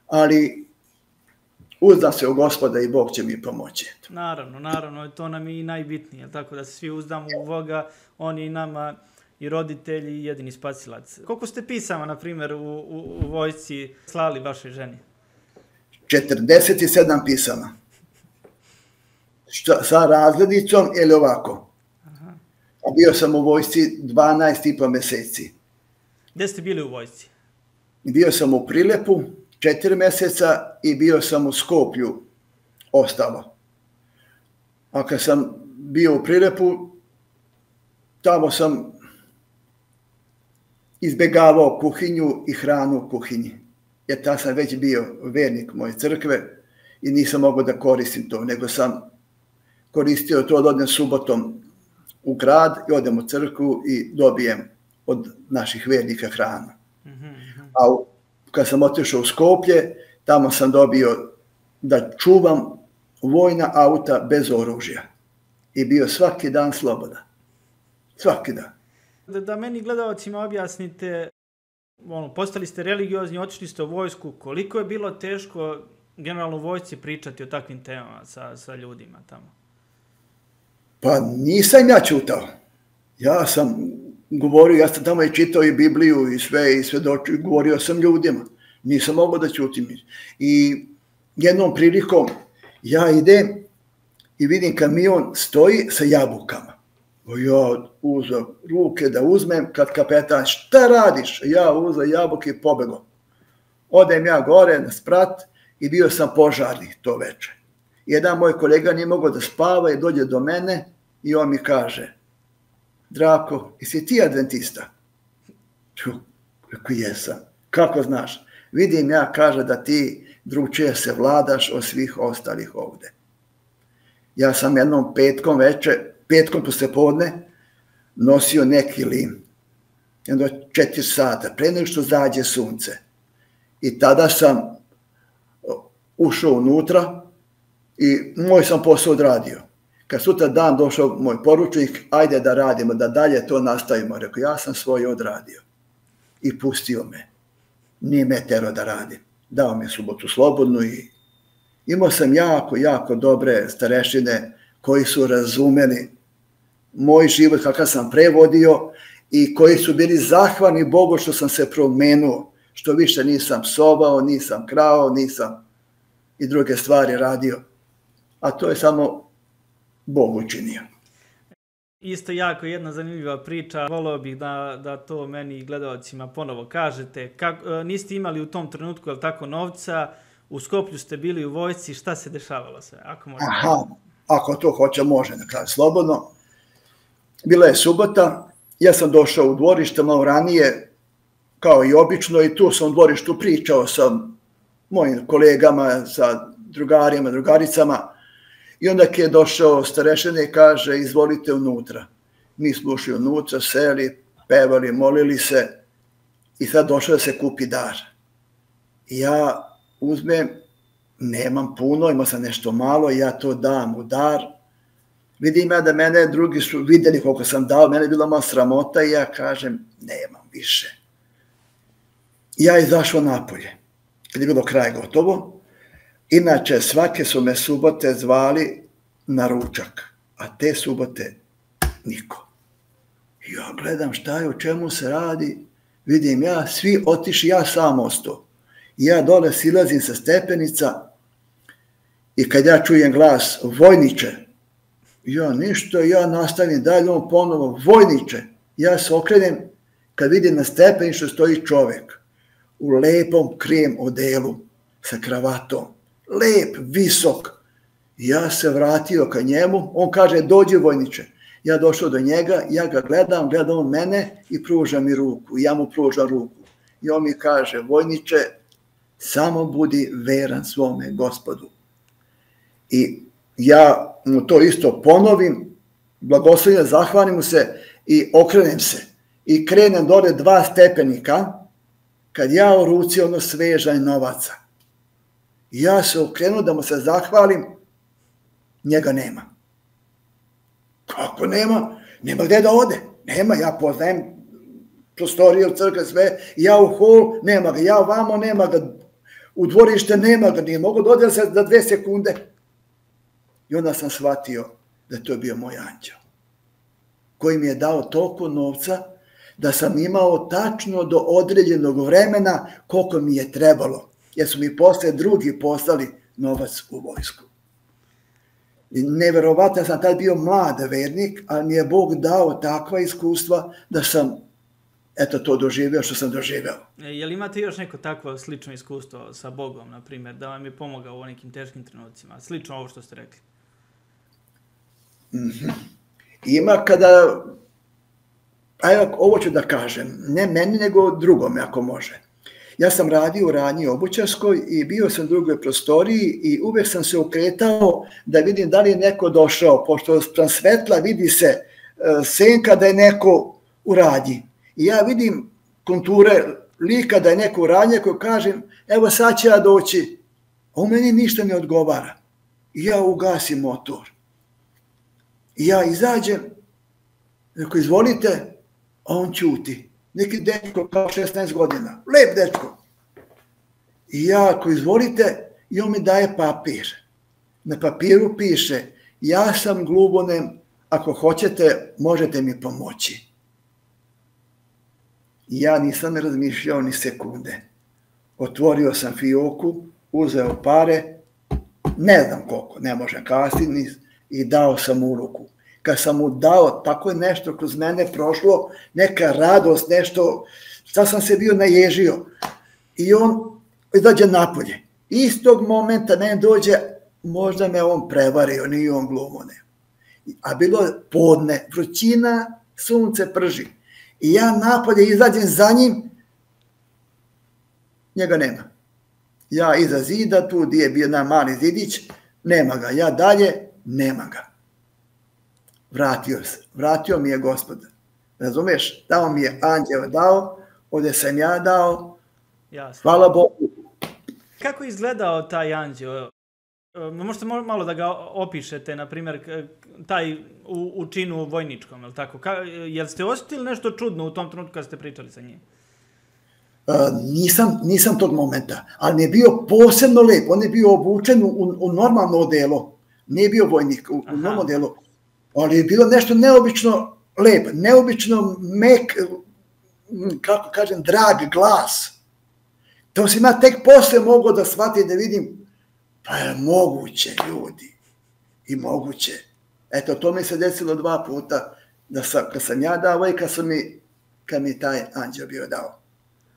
ali uzdam se u Gospoda i Bog će mi pomoći. Naravno, to nam je i najbitnije, tako da se svi uzdamo u Boga, on je i nama i roditelji i jedini spasilac. Koliko ste pisama, na primjer, u vojsci slali vašoj ženi? 47 pisama. Sa razglednicom ili ovako. A bio sam u vojsci 12,5 meseci. Gde ste bili u vojsci? Bio sam u Prilepu 4 meseca i bio sam u Skoplju ostalo. A kad sam bio u Prilepu, tamo sam izbjegavao kuhinju i hranu u kuhinji. Jer tada sam već bio vernik moje crkve i nisam mogao da koristim to, nego sam koristio to da odem subotom u grad i odem u crkvu i dobijem od naših vernika hranu. A kad sam otišao u Skoplje, tamo sam dobio da čuvam vojna auta bez oružja. I bio svaki dan slobodan. Svaki dan. Da meni gledalcima objasnite, postali ste religiozni, otišli ste u vojsku, koliko je bilo teško generalno u vojsci pričati o takvim temama sa ljudima tamo? Pa nisam ja čutao. Ja sam govorio, ja sam tamo i čitao i Bibliju i sve govorio sam ljudima. Nisam mogao da čutim. I jednom prilikom ja idem i vidim kamion stoji sa jabukama. Ja uzeo ruke da uzmem, kad kapetan, šta radiš? Ja uzeo jabuke i pobegao. Odem ja gore na sprat i bio sam požarni to večer. Jedan moj kolega nije mogao da spava i dođe do mene i on mi kaže: Drako, jesi ti adventista? Rekao, jesam. Kako znaš? Vidim ja, kaže, da ti drugčije se vladaš od svih ostalih ovde. Ja sam jednom petkom poslepodne nosio neki lim. Jedno 4 sata, pre nego što zađe sunce. I tada sam ušao unutra i moj sam posao odradio. Kad sutra dan došao moj poručnik, ajde da radimo, da dalje to nastavimo. Rekao, ja sam svoje odradio. i pustio me. Nije me tero da radim. Dao mi je subotu slobodnu i imao sam jako dobre starešine koji su razumeli moj život kakav sam prevodio i koji su bili zahvalni Bogu što sam se promenuo, što više nisam psovao, nisam krao, nisam i druge stvari radio. A to je samo Bog učinio. Isto jako jedna zanimljiva priča, volio bih da to meni i gledalcima ponovo kažete. Niste imali u tom trenutku, jel tako, novca, u Skoplju ste bili u vojsci, šta se dešavalo sve? Ako to hoće, može na kraju slobodno. Bila je subota, ja sam došao u dvorište malo ranije, kao i obično, i tu sam u dvorištu pričao sa mojim kolegama, sa drugarima, drugaricama, i onda je došao starešina i kaže, izvolite unutra. Mi smo ušli unutra, seli, pevali, molili se i sad došao da se kupi dar. I ja uzmem, nemam puno, imao sam nešto malo, ja to dam u dar. Vidim ja da mene drugi su vidjeli koliko sam dao, mene je bila malo sramota i ja kažem, nemam više. Ja izašao napolje, kad je bilo kraj gotovo. Inače, svake su me subote zvali na ručak, a te subote niko. Ja gledam šta je, o čemu se radi, vidim ja, svi otišli, ja sam ostao. Ja dole silazim sa stepenica i kad ja čujem glas vojniče, ja ništa, ja nastavim dalje, on ponovo vojniče. Ja se okrenem kad vidim na stepeništu stoji čovjek u lepom krijem odelu sa kravatom. Lep, visok. Ja se vratio ka njemu, on kaže dođi vojniče. Ja došao do njega, ja ga gledam, gleda on mene i pruža mi ruku. Ja mu pružam ruku. I on mi kaže, vojniče, samo budi veran svome Gospodu. I ja mu to isto ponovim, blagoslovim, zahvalim mu se i okrenem se. I krenem dole 2 stepenika, kad ja u ruci ono svežanj novaca. Ja se okrenuo da mu se zahvalim, njega nema. Kako nema? Nema gdje da ode. Nema, ja poznajem prostorije u crkve sve, ja u hol, nema ga, ja ovamo, nema ga, u dvorište nema ga, nije mogu da ode za 2 sekunde. I onda sam shvatio da to je bio moj anđeo, koji mi je dao toliko novca da sam imao tačno do određenog vremena koliko mi je trebalo, jer su mi posle drugi poslali novac u vojsku. I neverovatno, sam tad bio mlad vernik, ali mi je Bog dao takva iskustva da sam to doživio što sam doživio. Je li imate još neko takvo slično iskustvo sa Bogom, na primjer, da vam je pomogao u nekim teškim trenucima? Slično ovo što ste rekli. Ima kada, ovo ću da kažem, ne meni nego drugome ako može. Ja sam radio u radnji obućarskoj i bio sam u drugoj prostoriji i uvijek sam se okretao da vidim da li je neko došao, pošto spram svetla vidi se senka da je neko u radnji. I ja vidim konture lika da je neko u radnji koji kažem, evo sad će ja doći, a u meni ništa ne odgovara. I ja ugasim motor. I ja izađem, rekao, izvolite, a on ćuti. Neki dečko kao 16 godina, lep dečko. I ja, ako izvolite, i on mi daje papir. Na papiru piše, ja sam glubonem, ako hoćete, možete mi pomoći. I ja nisam razmišljao ni sekunde. Otvorio sam fioku, uzeo pare, ne znam koliko, ne možem kasiti, i dao sam mu ruku. Kad sam mu dao, tako je nešto kroz mene prošlo, neka radost, nešto, šta sam se bio naježio. I on izađe napolje. Istog momenta meni dođe, možda me on prevario, nije on glumone. A bilo je podne, vrućina, sunce prži. I ja napolje izađem za njim, njega nema. Ja iza zida, tu gdje je bio na mali zidić, nema ga. Ja dalje, nema ga. Vratio se. Vratio mi je Gospod. Razumiješ? Dao mi je anđeo dao, ovdje sam ja dao. Jasno. Hvala Bogu. Kako je izgledao taj anđeo? Možete malo da ga opišete, na primjer, taj u činu vojničkom, je li tako? Jel ste osjetili nešto čudno u tom trenutku kad ste pričali sa njim? Nisam tog momenta, ali mi je bio posebno lep. On je bio obučen u normalno odelo. Nije bio vojnik u normalno odelo. Ali je bilo nešto neobično lep, neobično mek, kako kažem, drag glas. To sam ja tek posle mogao da shvatim, da vidim, pa je moguće, ljudi. I moguće. Eto, to mi se desilo 2 puta, kad sam ja dao i kad mi taj anđeo bio dao.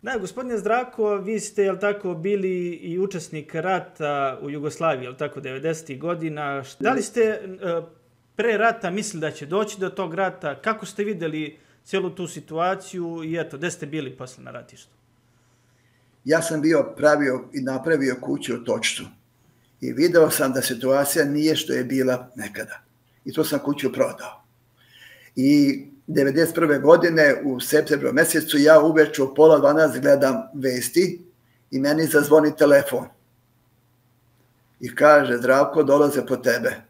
Da, gospodine Zdravko, vi ste, jel tako, bili i učesnik rata u Jugoslaviji, jel tako, 90. godina. Da li ste pre rata mislili da će doći do tog rata? Kako ste videli cijelu tu situaciju i eto, gde ste bili posle na ratištu? Ja sam bio pravio i napravio kuću u Točcu i video sam da situacija nije što je bila nekada. I to sam kuću prodao. I 1991. godine u septembru mjesecu ja uveče u 11:30 gledam vesti i meni zazvoni telefon. I kaže, Zdravko, dolaze po tebe.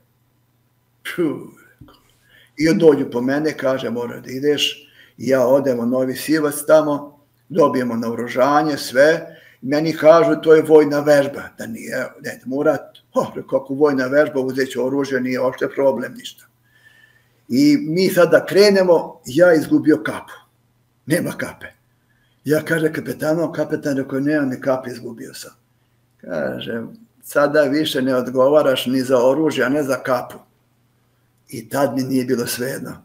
I dođu po mene, kaže, mora da ideš. I ja odem u Novi Sivac tamo, dobijemo naoružanje, sve. I meni kažu, to je vojna vežba. Da nije, ne, Murat, kako vojna vežba, uzet ću oružje, nije uopšte problem, ništa. I mi sada krenemo, ja izgubio kapu. Nema kape. Ja kaže kapetanom, kapetan rekao, nema mi kape, izgubio sam. Kaže, sada više ne odgovaraš ni za oružje, a ne za kapu. I tad mi nije bilo svejedno.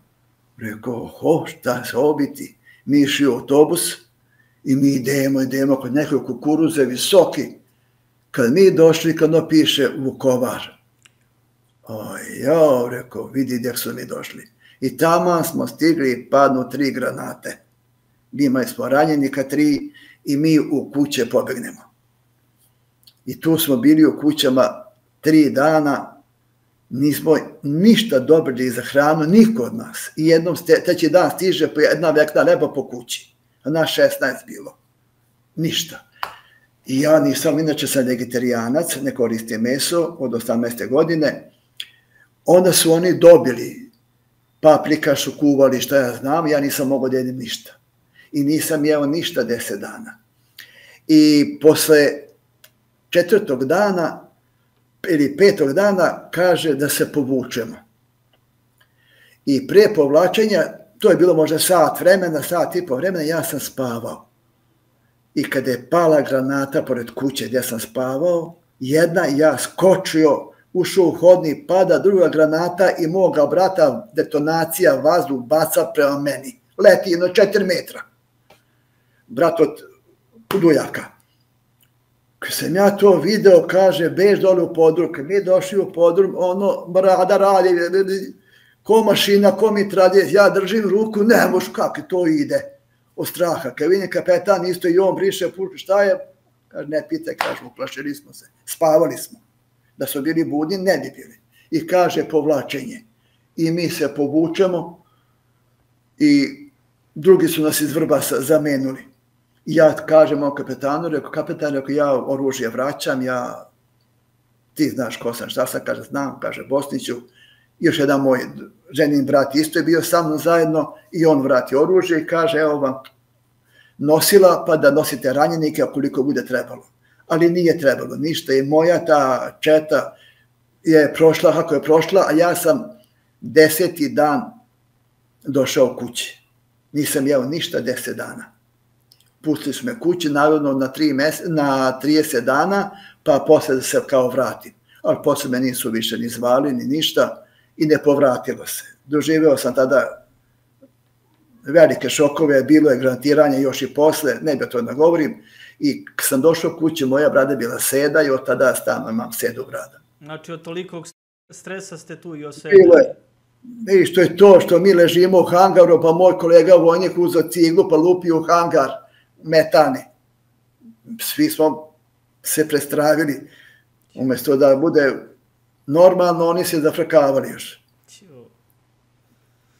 Rekao, šta se obiti? Mi išli u autobus i mi idemo kod nekog kukuruze visoki. Kad mi došli, kad ono piše Vukovar. Rekao, vidi gdje su mi došli. I tamo smo stigli i padnu 3 granate. Imali smo ranjenika 3 i mi u kuće pobegnemo. I tu smo bili u kućama 3 dana. Nismo ništa dobili za hranu, niko od nas. I jednom treći dan stiže po 1 vekna neba po kući. A nas 16 bilo. Ništa. I ja nisam, inače sam vegetarijanac, ne koristim meso od 18. godine. Onda su oni dobili paprikašu, kuvali, šta ja znam, ja nisam mogao da jedem ništa. I nisam jeo ništa 10 dana. I posle 4. dana ili 5. dana kaže da se povučemo. I pre povlačenja, to je bilo možda sat vremena, sat i po vremena, ja sam spavao. I kada je pala granata pored kuće gdje sam spavao, jedna, ja skočio, ušao u hodnik, pada druga granata i moga brata detonacija vazduh baca prema meni. Leti jedno 4 metra. Brat od dujaka. Kad sam ja to video, kaže, bež dole u podrum. Kad mi došli u podrum, ono, brada radi, ko mašina, ko mitraljez, ja držim ruku, ne moš, kako to ide od straha. Kad vidim kapetan, isto i on briše, šta je? Kaže, ne pitaj, kaže, uplašili smo se, spavali smo. Da su bili budni, ne bi bili. I kaže povlačenje. I mi se povučemo i drugi su nas iz Vrbasa zamenuli. I ja kažem o kapetanu, kapetan, ja oružje vraćam, ti znaš ko sam, šta sam, kaže, znam, kaže, Bosniću. Još jedan moj ženin brat isto je bio sa mnom zajedno i on vrati oružje i kaže, evo vam nosila, pa da nosite ranjenike koliko bude trebalo. Ali nije trebalo ništa i moja ta četa je prošla kako je prošla, a ja sam 10. dan došao kući. Nisam jeo ništa 10 dana. Pustili su me kući, naravno na 30 dana, pa posle da se kao vratim. Ali posle me nisu više ni zvali, ni ništa i ne povratilo se. Doživeo sam tada velike šokove, bilo je granatiranje još i posle, ne bi to da govorim. I kad sam došao kući, moja brada je bila seda i od tada stalno imam sedu brada. Znači od tolikog stresa ste tu i osedali? Bilo je. I što je to što mi ležimo u hangaru, pa moj kolega vojnik uzeo ciglu pa lupio u hangar metane. Svi smo se prestravili. Umjesto da bude normalno, oni se zafrkavali još.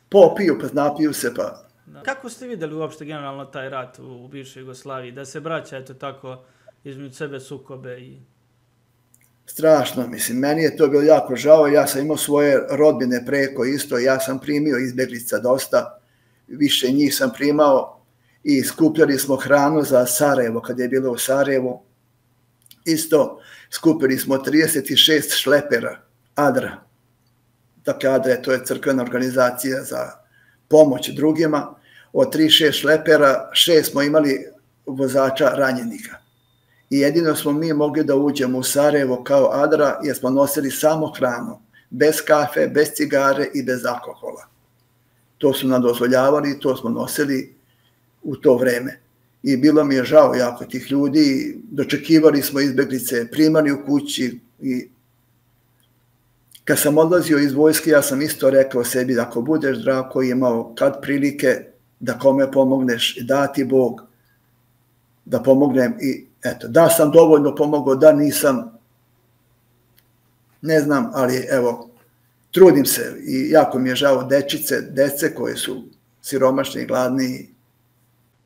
Popiju, pa napiju se, pa... Kako ste vidjeli uopšte generalno taj rat u bivšoj Jugoslaviji? Da se braća, eto tako, između sebe sukobe i... Strašno, mislim, meni je to bilo jako žao, ja sam imao svoje rodbine preko isto, ja sam primio izbjeglica dosta, više njih sam primao i skupljali smo hranu za Sarajevo, kad je bilo u Sarajevu. Isto skupili smo 36 šlepera Adra. Dakle, Adra to je crkvena organizacija za pomoć drugima. Od 36 šlepera 6 smo imali vozača ranjenika. I jedino smo mi mogli da uđemo u Sarajevo kao Adra jer smo nosili samo hranu. Bez kafe, bez cigare i bez alkohola. To su nam dozvoljavali i to smo nosili u to vreme. I bilo mi je žao jako tih ljudi, dočekivali smo izbeglice, primali u kući i kad sam odlazio iz vojske, ja sam isto rekao sebi, ako budeš Zdravko imao kad prilike da kome pomogneš i da ti Bog da pomognem i eto, da sam dovoljno pomogao, da nisam, ne znam, ali evo, trudim se i jako mi je žao dece koje su siromašni i gladni.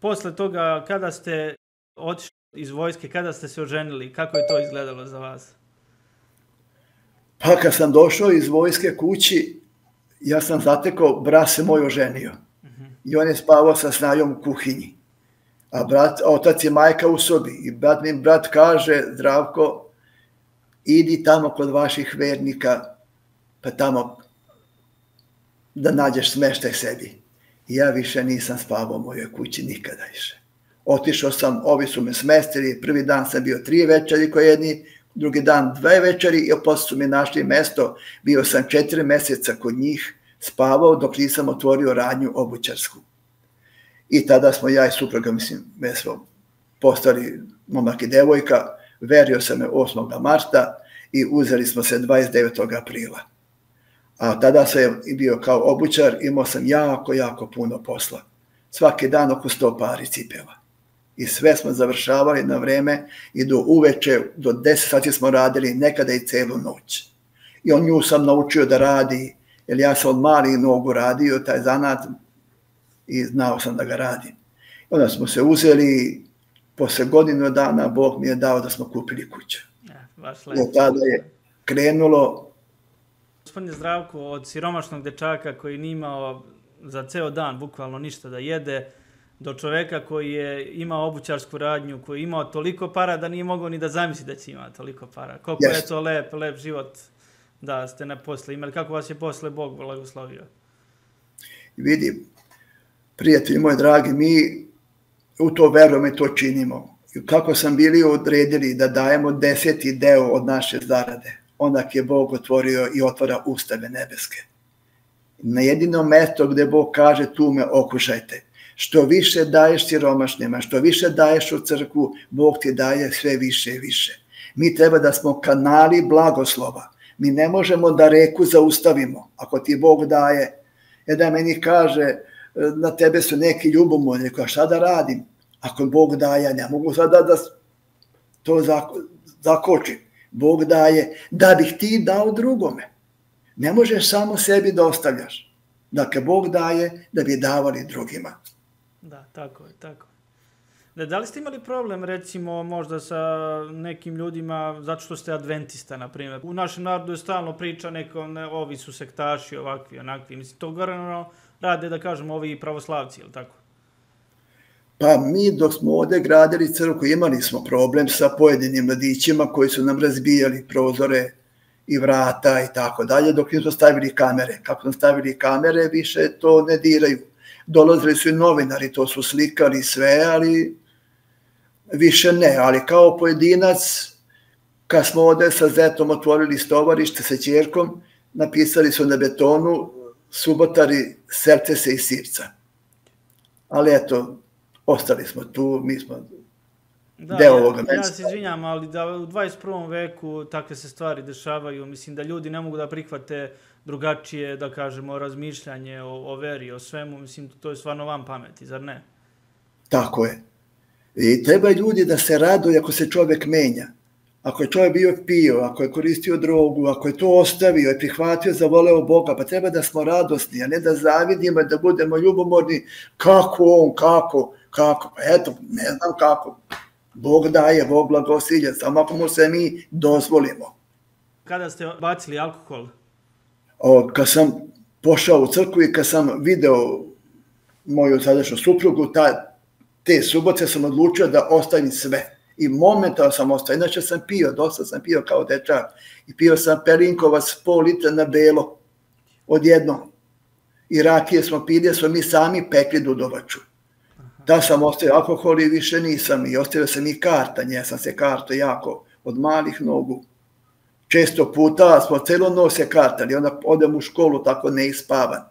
Posle toga, kada ste otišli iz vojske, kada ste se oženili, kako je to izgledalo za vas? Pa kad sam došao iz vojske kući, ja sam zatekao, brat se moj oženio. I on je spavao sa snajom u kuhinji. A otac je majka u sobi. I brat kaže, Zdravko, idi tamo kod vaših vernika, pa tamo da nađeš smeštaj sebi. I ja više nisam spavao u mojoj kući nikada više. Otišao sam, ovi su me smestili, prvi dan sam bio 3 večeri kod jedni, drugi dan 2 večeri i posle su mi našli mesto, bio sam 4 meseca kod njih, spavao dok nisam otvorio radnju obućarsku. I tada smo ja i supruga, mi smo postali momak i devojka, verio sam me 8. marta i uzeli smo se 29. aprila. A tada sam bio kao obućar, imao sam jako puno posla. Svaki dan oko 100 pari cipela. I sve smo završavali na vreme i do uveče, do 10 sati smo radili, nekada i celu noć. I on nju sam naučio da radi, jer ja sam od malih nogu radio taj zanat i znao sam da ga radim. Onda smo se uzeli, posle godinu dana Bog mi je dao da smo kupili kuću. Od tada je krenulo. Gospodine Zdravko, od siromašnog dečaka koji nije imao za ceo dan bukvalno ništa da jede, do čoveka koji je imao obućarsku radnju, koji je imao toliko para da nije mogao ni da zamisli da će imati toliko para. Koliko je to lep život da ste posle imali. Kako vas je posle Bog blagoslovio? Vidim, prijatelji moji dragi, mi u to verujemo i to činimo. Kako sam bili odredili da dajemo 10. deo od naše zarade, onda je Bog otvorio i otvara ustave nebeske. Na jedino mesto gde Bog kaže tu me okušajte. Što više daješ siromašnima, što više daješ u crkvu, Bog ti daje sve više i više. Mi treba da smo kanali blagoslova. Mi ne možemo da reku zaustavimo. Ako ti Bog daje, da meni kaže, na tebe su neki ljubomorni, a šta da radim? Ako Bog daje, ne mogu sada da to zakočim. Bog daje da bih ti dao drugome. Ne možeš samo sebi da ostavljaš. Dakle, Bog daje da bi davali drugima. Da, tako je. Da li ste imali problem, recimo, možda sa nekim ljudima, zato što ste adventista, na primjer? U našem narodu je stalno priča ovi su sektaši, ovakvi, onakvi. Mislim, to generalno rade, da kažemo, ovi pravoslavci, ili tako? Pa mi dok smo ovde gradili crkvu imali smo problem sa pojedinim mladićima koji su nam razbijali prozore i vrata i tako dalje, dok nismo stavili kamere. Kako smo stavili kamere, više to ne diraju. Dolazili su i novinari, to su slikali sve, ali više ne. Ali kao pojedinac, kad smo ovde sa zetom otvorili stovarište sa ćerkom, napisali su na betonu subotari, srce se i sirca. Ali eto, ostali smo tu, mi smo deo ovoga mesta. Ja se izvinjam, ali da u 21. veku takve se stvari dešavaju. Mislim da ljudi ne mogu da prihvate drugačije, da kažemo, razmišljanje o veri, o svemu. Mislim, to je stvarno van pameti, zar ne? Tako je. I treba ljudi da se raduju ako se čovek menja. Ako je čovjek bio pio, ako je koristio drogu, ako je to ostavio i prihvatio, zavoleo Boga, pa treba da smo radosni, a ne da zavidimo, da budemo ljubomorni. Kako on, kako? Pa eto, ne znam kako. Bog daje, Bog blagosilja, samo ako mu se mi dozvolimo. Kada ste bacili alkohol? Kad sam pošao u crkvu i kad sam video moju sadašnju suprugu, te subote sam odlučio da ostavim sve. I momentalno sam ostao. Inače sam pio, dosta sam pio kao dečak. I pio sam Pelinkovac pol litra na belo. Odjednom. I rakije smo pili, jer smo mi sami pekli Dudovaču. Da sam ostavio alkohol i više nisam. I ostavio sam i kartanje. Ja sam se karto jako od malih nogu. Često puta smo celo noć se kartali. Onda odem u školu tako neispavan.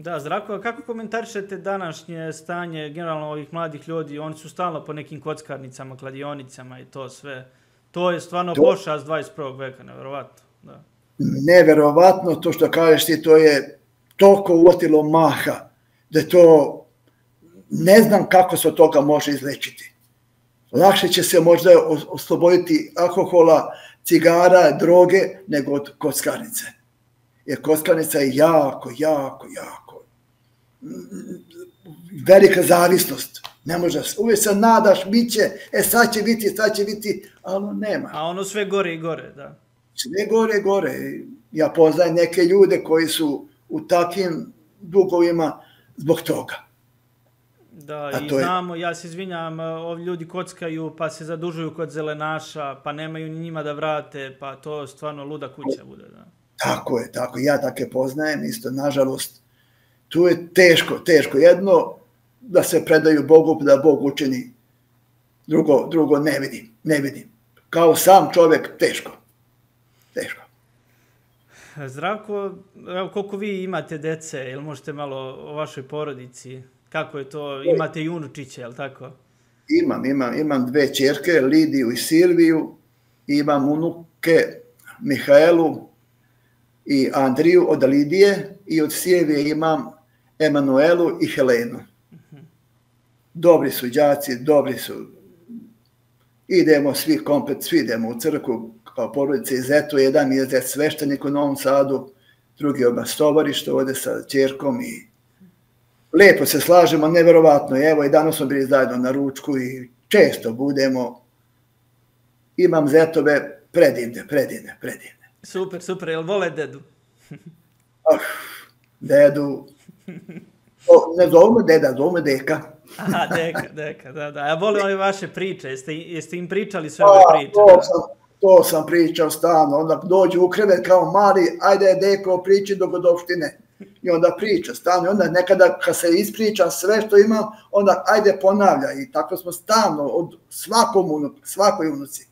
Da, Zdravko, kako komentarišete današnje stanje generalno ovih mladih ljudi? Oni su stalno po nekim kockarnicama, kladionicama i to sve. To je stvarno pošast 21. veka, nevjerovatno. Da. Neverovatno, to što kažeš ti, to je toliko uotilo maha, da to ne znam kako se od toga može izlečiti. Lakše će se možda osloboditi alkohola, cigara, droge, nego od kockarnice. Jer kockarnica je jako velika zavisnost. Ne može, uvijek se nadaš, bit će, sad će biti, ali nema. A ono sve gore i gore, da. Sve gore i gore. Ja poznajem neke ljude koji su u takvim dugovima zbog toga. Da, i znamo, ja se izvinjam, ovi ljudi kockaju, pa se zadužuju kod zelenaša, pa nemaju ni njima da vrate, pa to stvarno luda kuća bude, da. Tako je, ja take poznajem isto, nažalost. Tu je teško. Jedno da se predaju Bogu, da Bog učini. Drugo ne vidim. Kao sam čovjek, teško. Zdravko, evo koliko vi imate dece, jel možete malo o vašoj porodici? Kako je to? Imate i unučiće, jel tako? Imam dve ćerke, Lidiju i Silviju. Imam unuke Mihaelu i Andriju od Lidije i od Silvije imam Emanuelu i Helenu. Dobri su đaci, dobri su. Idemo svi komplet, svi idemo u crkvu kao porodice iz Zetu. Jedan je zet sveštenik u Novom Sadu, drugi je stovarište ovdje sa ćerkom i lepo se slažemo, neverovatno. Evo i danas smo bili zajedno na ručku i često budemo. Imam zetove predivne. Super, jel vole dedu? Dedu, ne zovemo deda, zovemo deka. Aha, deka, da. Ja volim ove vaše priče, jeste im pričali sve ove priče? To sam pričao stalno, onda dođu u krevet kao mali, ajde deko priči do godopštine. I onda priča stalno, i onda nekada kad se ispriča sve što imam, onda ajde ponavlja. I tako smo stalno, od svakoj unuci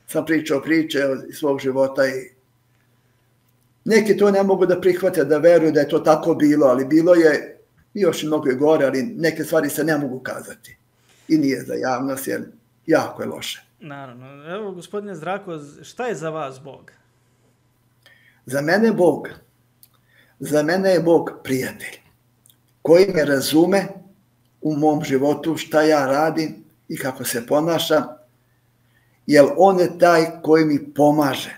sam pričao priče iz svog života i neki to ne mogu da prihvate, da veruju da je to tako bilo, ali bilo je još i mnogo gore, ali neke stvari se ne mogu kazati. I nije za javnost, jer jako je loše. Naravno. Evo, gospodine Zdravko, šta je za vas Bog? Za mene je Bog prijatelj, koji me razume u mom životu šta ja radim i kako se ponašam, jer on je taj koji mi pomaže.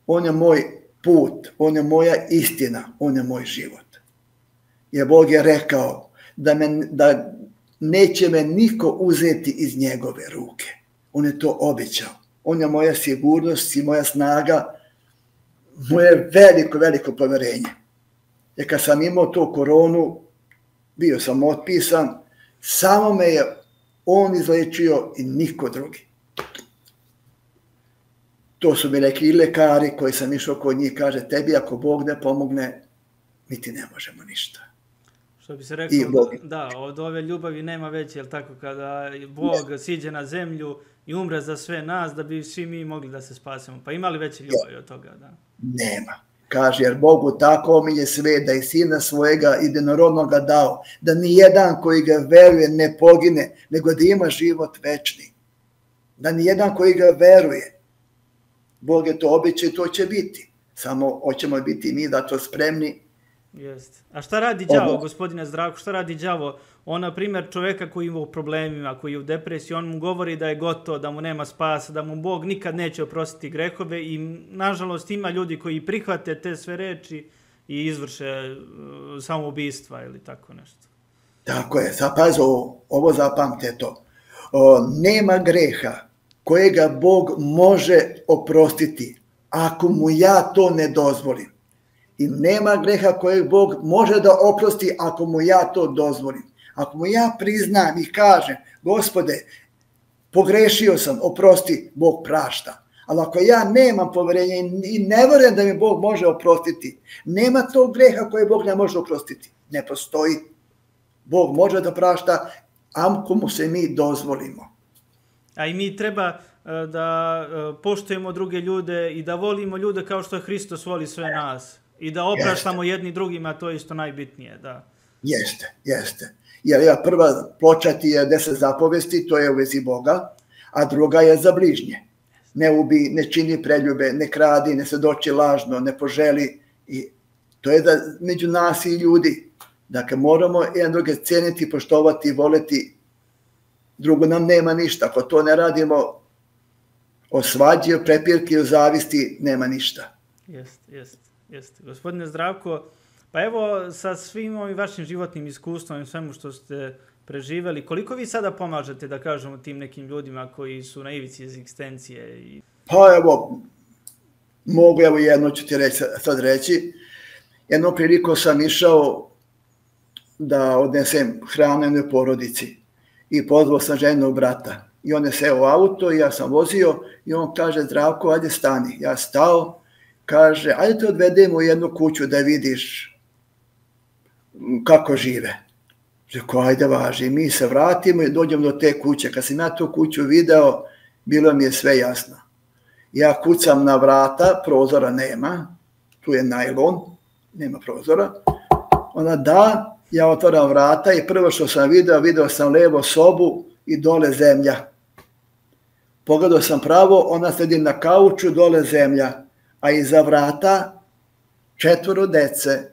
On je moj put, on je moja istina, on je moj život. Jer Bog je rekao da neće me niko uzeti iz njegove ruke. On je to obećao. On je moja sigurnost i moja snaga, moje veliko poverenje. Jer kad sam imao tu koronu, bio sam otpisan, samo me je on izlečio i niko drugi. To su mi rekli i lekari koji sam išao kod njih, kaže tebi ako Bog ne pomogne, mi ti ne možemo ništa. Što bi se rekao, da, od ove ljubavi nema veće, jel tako, kada Bog siđe na zemlju i umre za sve nas, da bi svi mi mogli da se spasemo. Pa ima li veće ljubavi od toga? Da? Nema. Kaže, jer Bogu tako omilje sve, da i sina svojega jedinorodnoga dao, da ni jedan koji ga veruje ne pogine, nego da ima život večni. Da ni jedan koji ga veruje. Bog je to obećao i to će biti. Samo hoćemo biti mi da to spremni. Jeste. A šta radi đavo, gospodine Zdravko, šta radi đavo? On, na primjer, čovjeka koji ima u problemima, koji je u depresiji, on mu govori da je gotovo, da mu nema spasa, da mu Bog nikad neće oprostiti grehove i, nažalost, ima ljudi koji prihvate te sve reči i izvrše samoubistva ili tako nešto. Tako je. Zapazi ovo zapamte to. Nema greha kojega Bog može oprostiti ako mu ja to ne dozvolim. I nema greha kojeg Bog može da oprosti ako mu ja to dozvolim. Ako mu ja priznam i kažem, Gospode, pogrešio sam, oprosti, Bog prašta. Ali ako ja nemam poverenja i ne verujem da mi Bog može oprostiti, nema tog greha koje Bog ne može oprostiti. Ne postoji. Bog može da prašta, ako mu se mi dozvolimo. A i mi treba da poštujemo druge ljude i da volimo ljude kao što Hristos voli sve nas. I da opraštamo jedni drugima, to je isto najbitnije. Da. Jeste. Jer prva ploča ti je 10 zapovesti, to je u vezi Boga, a druga je za bližnje. Ne ubi, ne čini preljube, ne kradi, ne svedoči lažno, ne poželi. I to je da među nas i ljudi. Dakle, moramo jedan druge cijeniti, poštovati, voleti. Drugo nam nema ništa. Ako to ne radimo, o svađi, o prepirki, o zavisti, nema ništa. Jeste. Gospodine Zdravko, pa evo sa svim ovim vašim životnim iskustvom i svemu što ste preživeli, koliko vi sada pomažete, da kažemo, tim nekim ljudima koji su na ivici egzistencije? Pa evo, mogu jedno ću ti sad reći. Jednom priliku sam išao da odnesem hranu jednoj porodici i pozvao sam ženog brata. I on je seo u auto i ja sam vozio i on kaže, Zdravko, ajde stani. Ja stao, kaže, ajde te odvedemo u jednu kuću da vidiš kako žive. Rekao, ajde važi. Mi se vratimo i dođemo do te kuće. Kad sam ja tu kuću video, bilo mi je sve jasno. Ja kucam na vrata, prozora nema, tu je najlon, nema prozora. Ona da, ja otvaram vrata i prvo što sam video sam levo sobu i dole zemlja. Pogledao sam pravo, ona sedi na kauču, dole zemlja, a iza vrata 4 dece,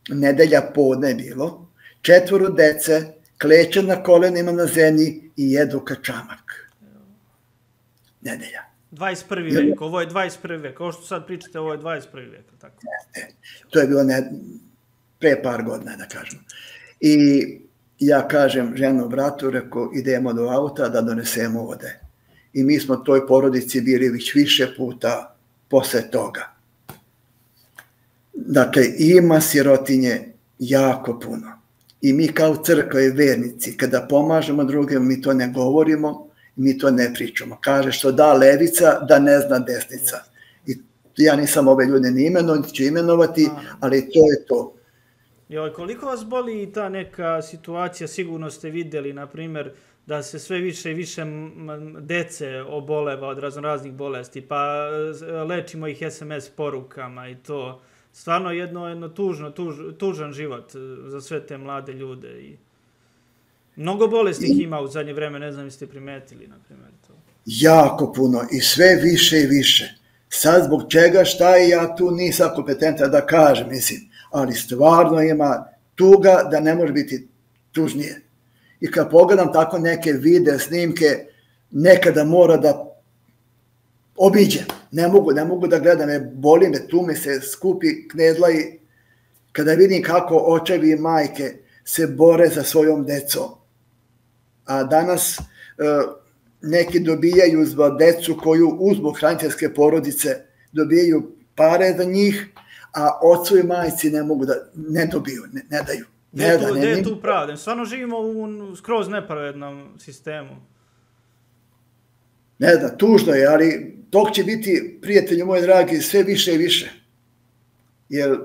nedelja podne bilo, 4 dece kleče na kolenima na zemlji i jedu kačamak. Nedelja. 21. vek, ovo je 21. vek, ovo što sad pričate, ovo je 21. vek, tako? To je bilo pre par godina, da kažem. I ja kažem ženom bratu, rekao, idemo do auta da donesemo vode. I mi smo toj porodici bili već više puta posle toga. Dakle, ima sirotinje jako puno. I mi kao crkva i vernici, kada pomažemo drugima, mi to ne govorimo, mi to ne pričamo. Kaže što da levica, da ne zna desnica. I ja nisam ove ljude ni ću imenovati, ali to je to. Koliko vas boli ta neka situacija, sigurno ste vidjeli, na primjer, da se sve više i više dece oboleva od raznih bolesti, pa lečimo ih SMS porukama i to. Stvarno jedno tužan život za sve te mlade ljude. I mnogo bolesti ih ima u zadnje vreme, ne znam jeste primetili, na primjer, to. Jako puno i sve više i više. Sad zbog čega, šta je, ja tu nisam kompetentan da kažem, mislim, ali stvarno ima tuga da ne može biti tužnije. I kad pogledam tako neke video snimke, nekada mora da obiđem. Ne mogu da gledam, boli me, tu me se skupi knedla i kada vidim kako očevi i majke se bore za svojom decom. A danas neki dobijaju za decu koju uzmu hraniteljske porodice, dobijaju pare za njih, a ocu i majci ne dobiju, ne daju. Gde je tu pravda? Stvarno živimo u skroz nepravednom sistemu. Ne znam, tužno je, ali tog će biti, prijatelji moji dragi, sve više i više. Jer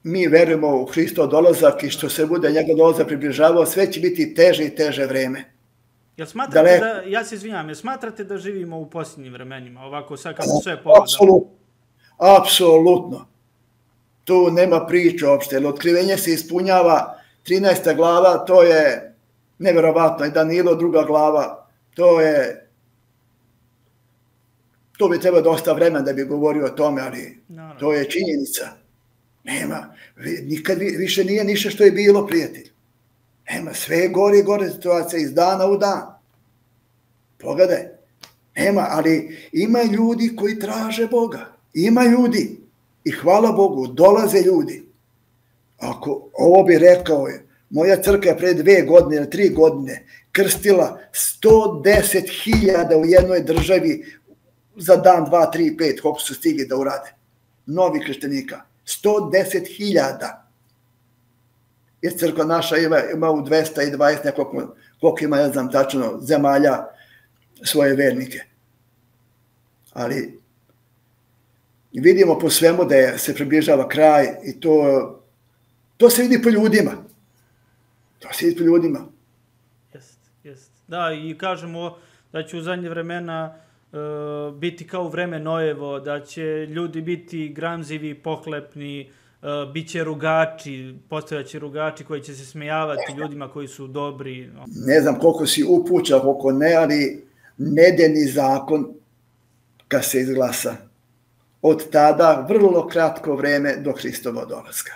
mi verujemo u Hristov dolazak i što se bude njega dolazak približavao, sve će biti teže i teže vreme. Ja se izvinjam, smatrate da živimo u posljednjim vremenima, ovako sad kako sve pogledamo? Apsolutno. Tu nema priče uopšte, jer otkrivenje se ispunjava, 13. glava, to je nevjerovatno, i Danilo 2. glava, to bi trebalo dosta vremena da bi govorio o tome, ali to je činjenica. Nema, nikad više nije ništa što je bilo, prijatelj. Nema, sve je gore i gore situacija iz dana u dan. Pogledaj, nema, ali ima ljudi koji traže Boga. Ima ljudi i hvala Bogu, dolaze ljudi. Ako ovo bi rekao je, moja crkva je pre 2 godine ili 3 godine krstila 110.000 u jednoj državi za dan, 2, 3, 5, koliko su stigli da urade. Novi krštenika. 110.000. jer crkva naša ima u 220 koliko ima, ja znam tačno, zemalja svoje vernike. Ali vidimo po svemu da se približava kraj i to se vidi po ljudima. To se vidi po ljudima. Jest. Da, i kažemo da će u zadnje vremena biti kao u vreme Nojevo, da će ljudi biti gramzivi, pohlepni, bit će rugači, postojaće rugači koji će se smejavati ljudima koji su dobri. Ne znam koliko si upuća, koliko ne, ali nedeljni zakon kad se izglasa. Od tada vrlo kratko vreme do Hristova dolaska.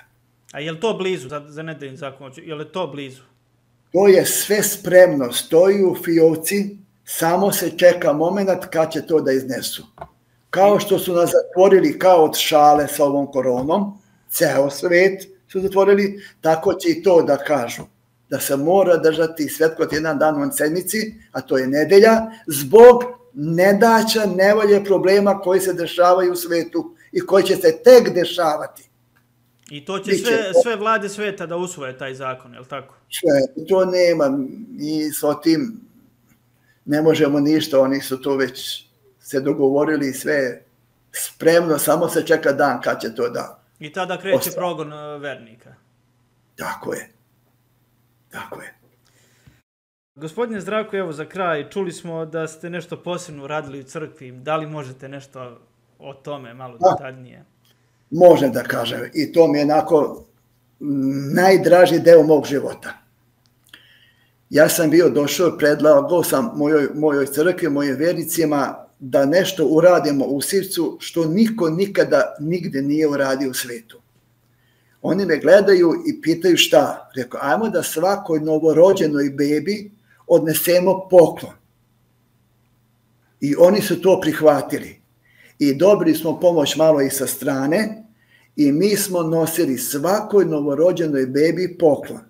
A je li to blizu za nedeljni zakon? Je li to blizu? To je sve spremno, stoji u fioci, samo se čeka moment kad će to da iznesu. Kao što su nas zatvorili kao od šale sa ovom koronom, ceo svet su zatvorili, tako će i to da kažu. Da se mora držati svetkot jedan dan u sedmici, a to je nedelja, zbog nedaća, nevolje, problema koji se dešavaju u svetu i koji će se tek dešavati. I to će sve vlade sveta da usvoje taj zakon, je li tako? Sve, to nema, mi s tim ne možemo ništa, oni su to već se dogovorili, sve spremno, samo se čeka dan kad će to da. I tada kreće progon vernika. Tako je. Tako je. Gospodine Zdravko, evo za kraj, čuli smo da ste nešto posebno uradili u crkvi. Da li možete nešto o tome malo detaljnije? Možem da kažem. I to mi je onako najdraži deo mog života. Ja sam bio došao, predlagao sam mojoj crkvi, mojim vernicima da nešto uradimo u Sivcu što niko nikada nigde nije uradio u svetu. Oni me gledaju i pitaju šta. Rekao, ajmo da svakoj novorođenoj bebi odnesemo poklon. I oni su to prihvatili. I dobili smo pomoć malo i sa strane i mi smo nosili svakoj novorođenoj bebi poklon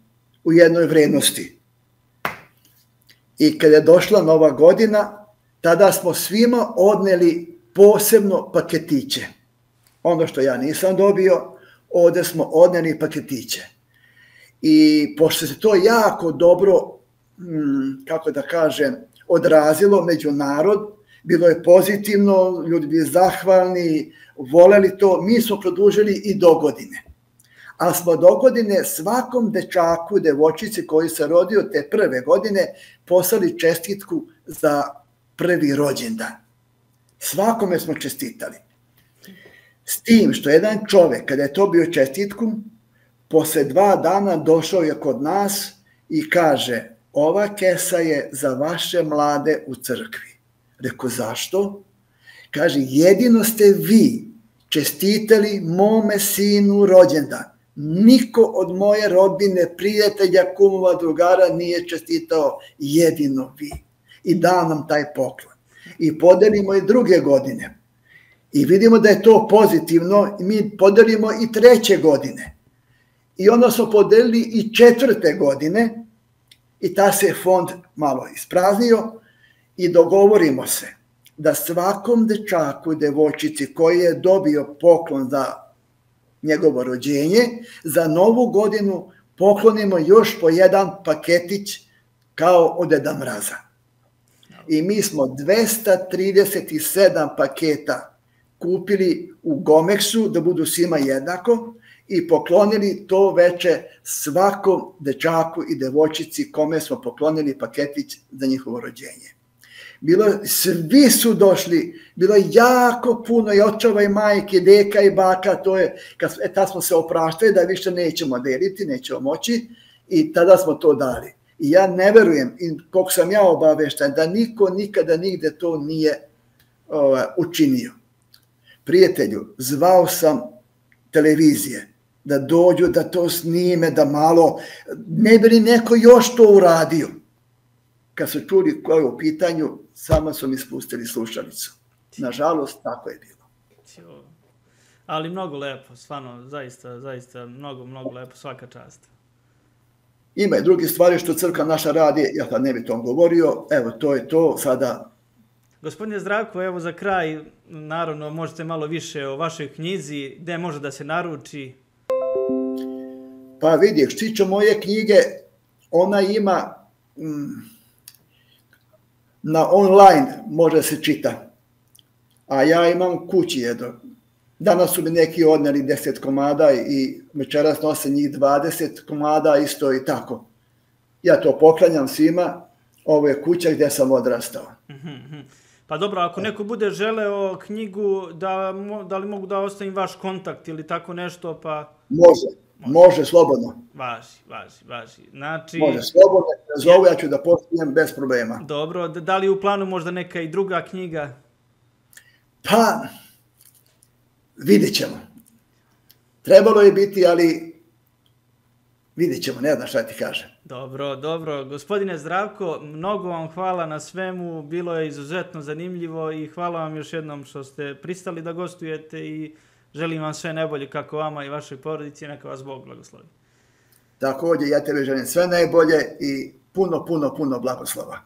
u jednoj vrednosti. I kada je došla Nova godina, tada smo svima odneli posebno paketiće. Ono što ja nisam dobio, ovde smo odneli paketiće. I pošto se to jako dobro, kako da kažem, odrazilo među narod, bilo je pozitivno, ljudi bili zahvalni, voleli to, mi smo produžili i do godine. Ali smo do godine svakom dečaku, devojčici koji se rodio te prve godine, poslali čestitku za prvi rođendan. Svakome smo čestitali. S tim što jedan čovek, kada je to bio čestitku, posle 2 dana došao je kod nas i kaže, ova kesa je za vaše mlade u crkvi. Rekao, zašto? Kaže, jedino ste vi čestitali mome sinu rođendan. Niko od moje rodbine, prijatelja, kumova, drugara nije čestitao, jedino vi. I da nam taj poklon. I podelimo i druge godine. I vidimo da je to pozitivno i mi podelimo i 3. godine. I onda smo podelili i 4. godine i ta se fond malo ispraznio i dogovorimo se da svakom dečaku i devojčici koji je dobio poklon za njegovo rođenje, za Novu godinu poklonimo još po jedan paketić kao od Deda Mraza. I mi smo 237 paketa kupili u Gomeksu da budu svima jednako i poklonili to veče svakom dečaku i devojčici kome smo poklonili paketić za njihovo rođenje. Svi su došli, bilo je jako puno i očeva i majke, deka i baka, tad smo se opraštali da više nećemo deliti, nećemo moći i tada smo to dali. I ja ne verujem, koliko sam ja obavešten, da niko nikada nigde to nije učinio. Prijatelju, zvao sam televizije da dođu, da to snime, da malo, ne bi li neko još to uradio. Kad su čuli koje je u pitanju, samo su mi spustili slušalicu. Nažalost, tako je bilo. Ali mnogo lepo, stvarno, zaista, mnogo lepo, svaka čast. Ima i drugi stvari što crkva naša radi, ja sad ne bi tom govorio, evo to je to, sada. Gospodine Zdravko, evo za kraj, naravno, možete malo više o vašoj knjizi, gde može da se naruči? Pa vidi, što tiče moje knjige, ona ima na online može se čita, a ja imam kući jedno. Danas su mi neki odneli 10 komada i večeras nose njih 20 komada isto i tako. Ja to poklanjam svima, ovo je kuća gdje sam odrastao. Pa dobro, ako neko bude želeo knjigu, da li mogu da ostavim vaš kontakt ili tako nešto, pa... Može, slobodno. Važi. Znači... Može, slobodno, zovu, ja ću da postavim bez problema. Dobro, da li je u planu možda neka i druga knjiga? Pa, vidjet ćemo. Trebalo je biti, ali vidjet ćemo, ne znam šta ti kažem. Dobro. Gospodine Zdravko, mnogo vam hvala na svemu, bilo je izuzetno zanimljivo i hvala vam još jednom što ste pristali da gostujete i želim vam sve najbolje kako vama i vašoj porodici, neka vas Bog blagoslovi. Također, ja tebe želim sve najbolje i puno blagoslova.